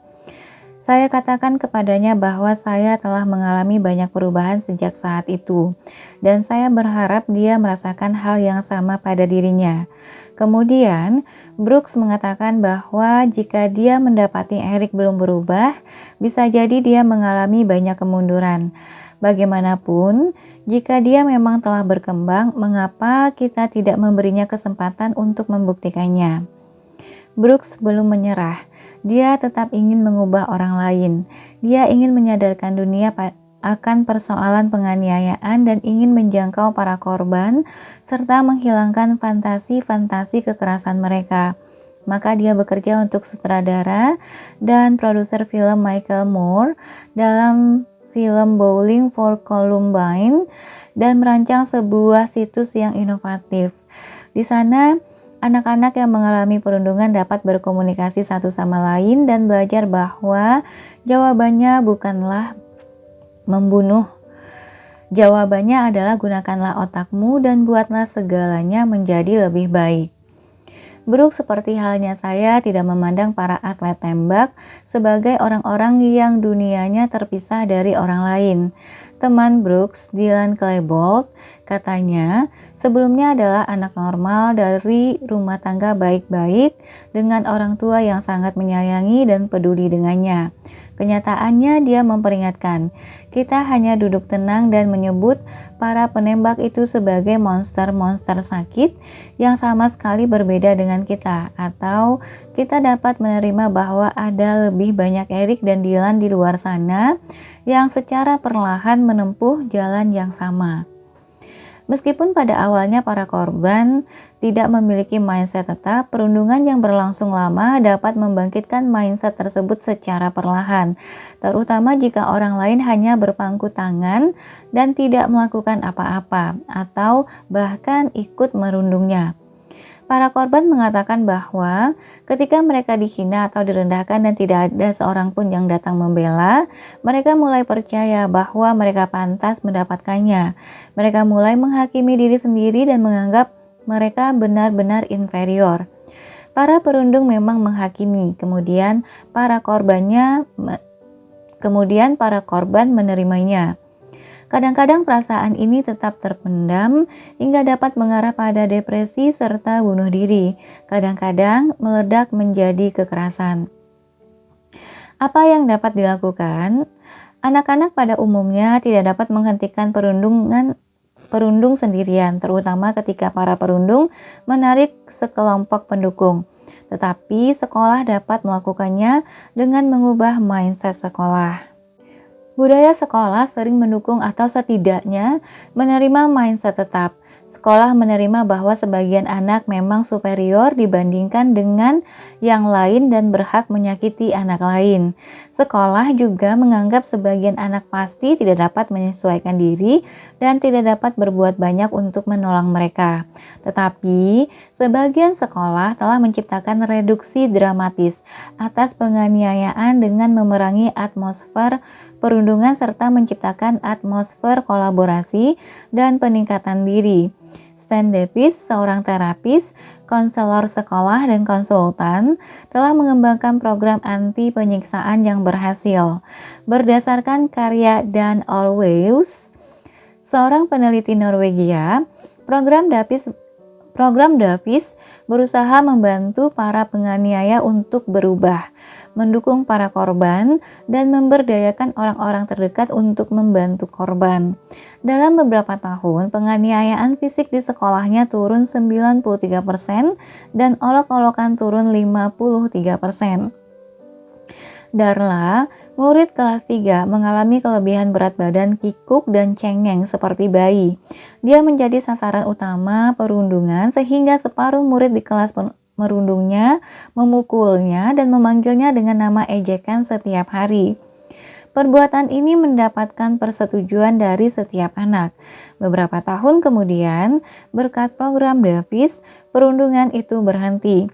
Saya katakan kepadanya bahwa saya telah mengalami banyak perubahan sejak saat itu, dan saya berharap dia merasakan hal yang sama pada dirinya. Kemudian, Brooks mengatakan bahwa jika dia mendapati Eric belum berubah, bisa jadi dia mengalami banyak kemunduran. Bagaimanapun, jika dia memang telah berkembang, mengapa kita tidak memberinya kesempatan untuk membuktikannya? Brooks belum menyerah. Dia tetap ingin mengubah orang lain. Dia ingin menyadarkan dunia akan persoalan penganiayaan dan ingin menjangkau para korban serta menghilangkan fantasi-fantasi kekerasan mereka. Maka dia bekerja untuk sutradara dan produser film Michael Moore dalam film Bowling for Columbine dan merancang sebuah situs yang inovatif. Di sana, anak-anak yang mengalami perundungan dapat berkomunikasi satu sama lain dan belajar bahwa jawabannya bukanlah membunuh. Jawabannya adalah gunakanlah otakmu dan buatlah segalanya menjadi lebih baik. Brooks seperti halnya saya tidak memandang para atlet tembak sebagai orang-orang yang dunianya terpisah dari orang lain. Teman Brooks, Dylan Klebold, katanya sebelumnya adalah anak normal dari rumah tangga baik-baik dengan orang tua yang sangat menyayangi dan peduli dengannya. Kenyataannya dia memperingatkan, kita hanya duduk tenang dan menyebut para penembak itu sebagai monster-monster sakit yang sama sekali berbeda dengan kita. Atau kita dapat menerima bahwa ada lebih banyak Eric dan Dylan di luar sana yang secara perlahan menempuh jalan yang sama. Meskipun pada awalnya para korban tidak memiliki mindset tetap, perundungan yang berlangsung lama dapat membangkitkan mindset tersebut secara perlahan, terutama jika orang lain hanya berpangku tangan dan tidak melakukan apa-apa atau bahkan ikut merundungnya. Para korban mengatakan bahwa ketika mereka dihina atau direndahkan dan tidak ada seorang pun yang datang membela, mereka mulai percaya bahwa mereka pantas mendapatkannya. Mereka mulai menghakimi diri sendiri dan menganggap mereka benar-benar inferior. Para perundung memang menghakimi, kemudian para korban menerimanya. Kadang-kadang perasaan ini tetap terpendam hingga dapat mengarah pada depresi serta bunuh diri. Kadang-kadang meledak menjadi kekerasan. Apa yang dapat dilakukan? Anak-anak pada umumnya tidak dapat menghentikan perundung sendirian, terutama ketika para perundung menarik sekelompok pendukung. Tetapi sekolah dapat melakukannya dengan mengubah mindset sekolah. Budaya sekolah sering mendukung atau setidaknya menerima mindset tetap. Sekolah menerima bahwa sebagian anak memang superior dibandingkan dengan yang lain dan berhak menyakiti anak lain. Sekolah juga menganggap sebagian anak pasti tidak dapat menyesuaikan diri dan tidak dapat berbuat banyak untuk menolong mereka. Tetapi, sebagian sekolah telah menciptakan reduksi dramatis atas penganiayaan dengan memerangi atmosfer perundungan serta menciptakan atmosfer kolaborasi dan peningkatan diri. Stan Davis, seorang terapis, konselor sekolah, dan konsultan, telah mengembangkan program anti penyiksaan yang berhasil. Berdasarkan karya Dan Olweus, seorang peneliti Norwegia, program Davis berusaha membantu para penganiaya untuk berubah, mendukung para korban, dan memberdayakan orang-orang terdekat untuk membantu korban. Dalam beberapa tahun, penganiayaan fisik di sekolahnya turun 93% dan olok-olokan turun 53%. Darla, murid kelas 3, mengalami kelebihan berat badan, kikuk, dan cengeng seperti bayi. Dia menjadi sasaran utama perundungan sehingga separuh murid di kelas merundungnya, memukulnya, dan memanggilnya dengan nama ejekan setiap hari. Perbuatan ini mendapatkan persetujuan dari setiap anak. Beberapa tahun kemudian, berkat program Davis, perundungan itu berhenti.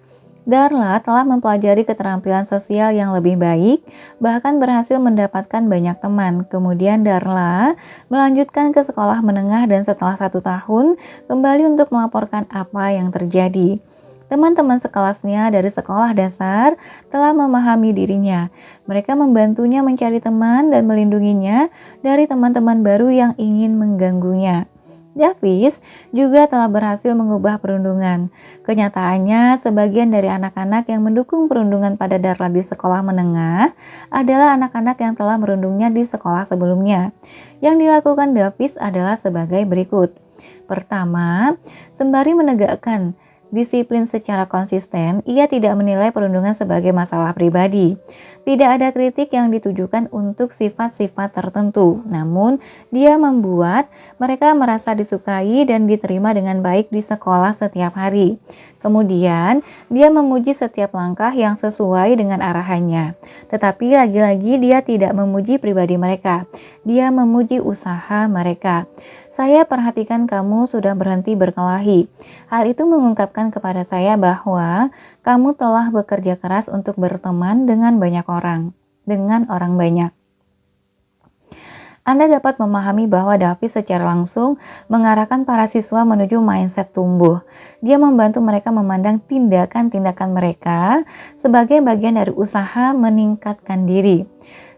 Darla telah mempelajari keterampilan sosial yang lebih baik, bahkan berhasil mendapatkan banyak teman. Kemudian Darla melanjutkan ke sekolah menengah dan setelah 1 tahun kembali untuk melaporkan apa yang terjadi. Teman-teman sekelasnya dari sekolah dasar telah memahami dirinya. Mereka membantunya mencari teman dan melindunginya dari teman-teman baru yang ingin mengganggunya. Davis juga telah berhasil mengubah perundungan. Kenyataannya, sebagian dari anak-anak yang mendukung perundungan pada Darla di sekolah menengah adalah anak-anak yang telah merundungnya di sekolah sebelumnya. Yang dilakukan Davis adalah sebagai berikut. Pertama, sembari menegakkan disiplin secara konsisten, ia tidak menilai perundungan sebagai masalah pribadi. Tidak ada kritik yang ditujukan untuk sifat-sifat tertentu, namun dia membuat mereka merasa disukai dan diterima dengan baik di sekolah setiap hari. Kemudian, dia memuji setiap langkah yang sesuai dengan arahannya. Tetapi lagi-lagi dia tidak memuji pribadi mereka. Dia memuji usaha mereka. Saya perhatikan kamu sudah berhenti berkelahi. Hal itu mengungkapkan kepada saya bahwa kamu telah bekerja keras untuk berteman dengan orang banyak. Anda dapat memahami bahwa Davis secara langsung mengarahkan para siswa menuju mindset tumbuh. Dia membantu mereka memandang tindakan-tindakan mereka sebagai bagian dari usaha meningkatkan diri.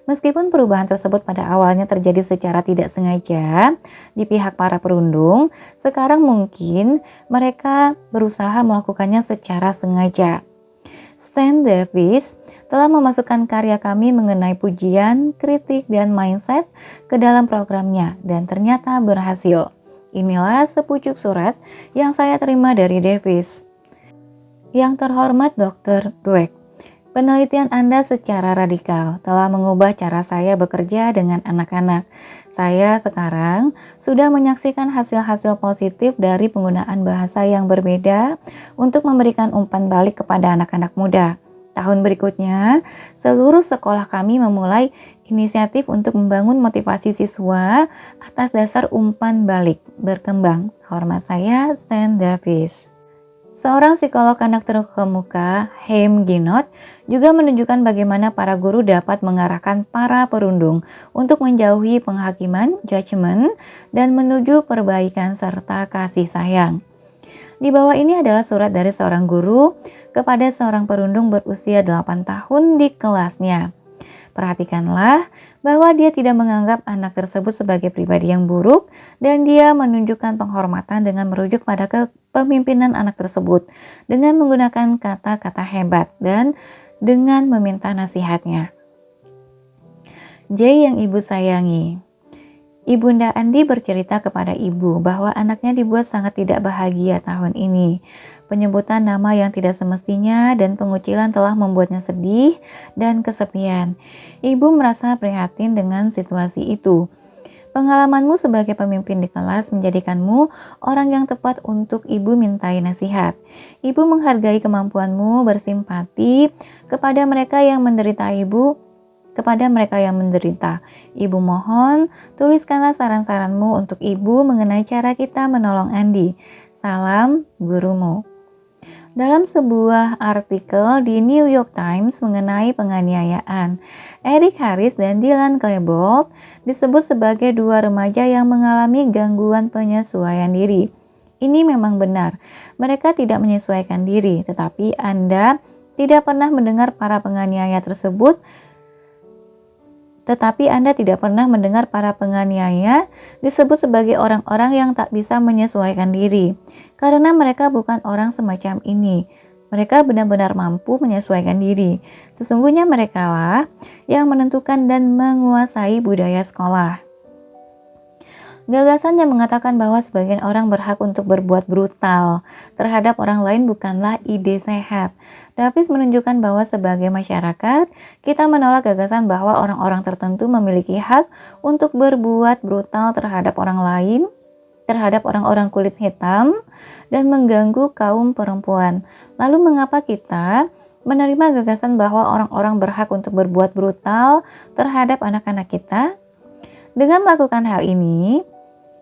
Meskipun perubahan tersebut pada awalnya terjadi secara tidak sengaja di pihak para perundung, sekarang mungkin mereka berusaha melakukannya secara sengaja. Stan Davis telah memasukkan karya kami mengenai pujian, kritik, dan mindset ke dalam programnya dan ternyata berhasil. Inilah sepucuk surat yang saya terima dari Davis. Yang terhormat Dr. Dweck, penelitian Anda secara radikal telah mengubah cara saya bekerja dengan anak-anak. Saya sekarang sudah menyaksikan hasil-hasil positif dari penggunaan bahasa yang berbeda untuk memberikan umpan balik kepada anak-anak muda. Tahun berikutnya, seluruh sekolah kami memulai inisiatif untuk membangun motivasi siswa atas dasar umpan balik berkembang. Hormat saya, Stan Davis. Seorang psikolog anak terkemuka, Haim Ginott, juga menunjukkan bagaimana para guru dapat mengarahkan para perundung untuk menjauhi penghakiman, judgment, dan menuju perbaikan serta kasih sayang. Di bawah ini adalah surat dari seorang guru kepada seorang perundung berusia 8 tahun di kelasnya. Perhatikanlah bahwa dia tidak menganggap anak tersebut sebagai pribadi yang buruk dan dia menunjukkan penghormatan dengan merujuk pada kepemimpinan anak tersebut dengan menggunakan kata-kata hebat dan dengan meminta nasihatnya. J yang ibu sayangi. Ibunda Andi bercerita kepada ibu bahwa anaknya dibuat sangat tidak bahagia tahun ini. Penyebutan nama yang tidak semestinya dan pengucilan telah membuatnya sedih dan kesepian. Ibu merasa prihatin dengan situasi itu. Pengalamanmu sebagai pemimpin di kelas menjadikanmu orang yang tepat untuk ibu mintai nasihat. Ibu menghargai kemampuanmu bersimpati kepada mereka yang menderita Ibu mohon, tuliskanlah saran-saranmu untuk ibu mengenai cara kita menolong Andi. Salam, gurumu. Dalam sebuah artikel di New York Times mengenai penganiayaan, Eric Harris dan Dylan Klebold disebut sebagai dua remaja yang mengalami gangguan penyesuaian diri. Ini memang benar, mereka tidak menyesuaikan diri, tetapi Anda tidak pernah mendengar para penganiaya disebut sebagai orang-orang yang tak bisa menyesuaikan diri, karena mereka bukan orang semacam ini. Mereka benar-benar mampu menyesuaikan diri. Sesungguhnya merekalah yang menentukan dan menguasai budaya sekolah. Gagasan yang mengatakan bahwa sebagian orang berhak untuk berbuat brutal terhadap orang lain bukanlah ide sehat. Davis menunjukkan bahwa sebagai masyarakat, kita menolak gagasan bahwa orang-orang tertentu memiliki hak untuk berbuat brutal terhadap orang lain, terhadap orang-orang kulit hitam, dan mengganggu kaum perempuan. Lalu mengapa kita menerima gagasan bahwa orang-orang berhak untuk berbuat brutal terhadap anak-anak kita? Dengan melakukan hal ini,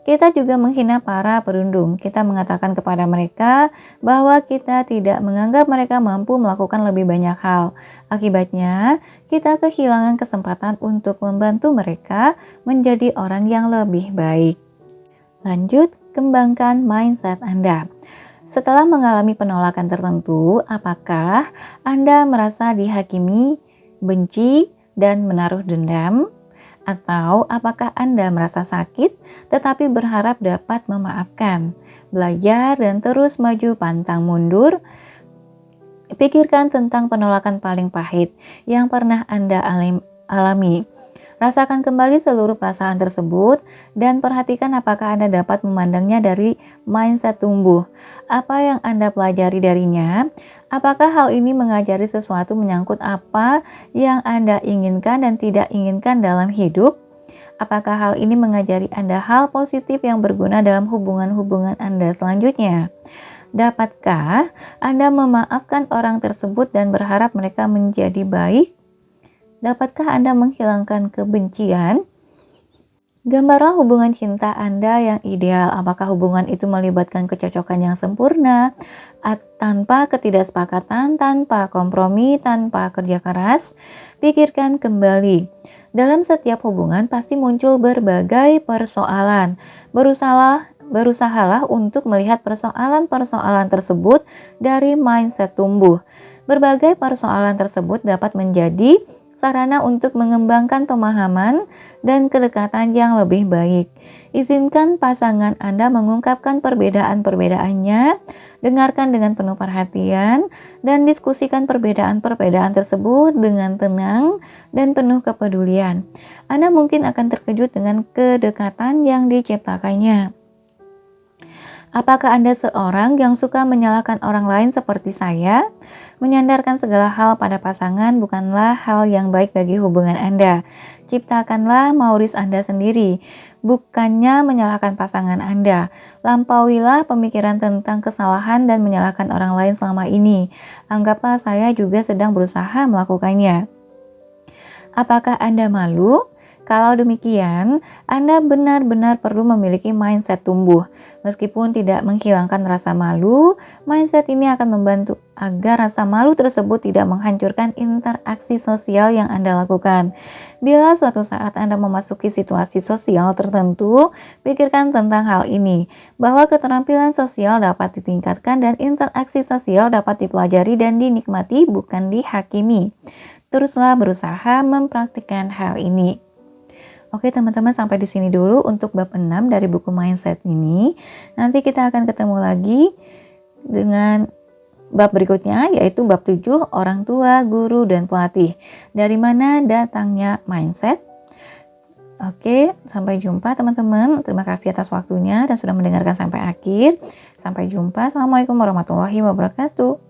kita juga menghina para perundung. Kita mengatakan kepada mereka bahwa kita tidak menganggap mereka mampu melakukan lebih banyak hal. Akibatnya, kita kehilangan kesempatan untuk membantu mereka menjadi orang yang lebih baik. Lanjut, kembangkan mindset Anda. Setelah mengalami penolakan tertentu, apakah Anda merasa dihakimi, benci, dan menaruh dendam? Atau apakah Anda merasa sakit tetapi berharap dapat memaafkan, belajar dan terus maju pantang mundur? Pikirkan tentang penolakan paling pahit yang pernah Anda alami. Rasakan kembali seluruh perasaan tersebut dan perhatikan apakah Anda dapat memandangnya dari mindset tumbuh. Apa yang Anda pelajari darinya? Apakah hal ini mengajari sesuatu menyangkut apa yang Anda inginkan dan tidak inginkan dalam hidup? Apakah hal ini mengajari Anda hal positif yang berguna dalam hubungan-hubungan Anda selanjutnya? Dapatkah Anda memaafkan orang tersebut dan berharap mereka menjadi baik? Dapatkah Anda menghilangkan kebencian? Gambarlah hubungan cinta Anda yang ideal. Apakah hubungan itu melibatkan kecocokan yang sempurna, tanpa ketidaksepakatan, tanpa kompromi, tanpa kerja keras? Pikirkan kembali. Dalam setiap hubungan pasti muncul berbagai persoalan. Berusahalah untuk melihat persoalan-persoalan tersebut dari mindset tumbuh. Berbagai persoalan tersebut dapat menjadi sarana untuk mengembangkan pemahaman dan kedekatan yang lebih baik. Izinkan pasangan Anda mengungkapkan perbedaan-perbedaannya, dengarkan dengan penuh perhatian, dan diskusikan perbedaan-perbedaan tersebut dengan tenang dan penuh kepedulian. Anda mungkin akan terkejut dengan kedekatan yang diciptakannya. Apakah Anda seorang yang suka menyalahkan orang lain seperti saya? Menyandarkan segala hal pada pasangan bukanlah hal yang baik bagi hubungan Anda. Ciptakanlah Mauris Anda sendiri, bukannya menyalahkan pasangan Anda. Lampauilah pemikiran tentang kesalahan dan menyalahkan orang lain selama ini. Anggaplah saya juga sedang berusaha melakukannya. Apakah Anda malu? Kalau demikian, Anda benar-benar perlu memiliki mindset tumbuh. Meskipun tidak menghilangkan rasa malu, mindset ini akan membantu agar rasa malu tersebut tidak menghancurkan interaksi sosial yang Anda lakukan. Bila suatu saat Anda memasuki situasi sosial tertentu, pikirkan tentang hal ini, bahwa keterampilan sosial dapat ditingkatkan dan interaksi sosial dapat dipelajari dan dinikmati, bukan dihakimi. Teruslah berusaha mempraktikkan hal ini. Oke teman-teman, sampai di sini dulu untuk bab 6 dari buku Mindset ini. Nanti kita akan ketemu lagi dengan bab berikutnya, yaitu bab 7, orang tua, guru, dan pelatih. Dari mana datangnya mindset? Oke, sampai jumpa teman-teman. Terima kasih atas waktunya dan sudah mendengarkan sampai akhir. Sampai jumpa. Assalamualaikum warahmatullahi wabarakatuh.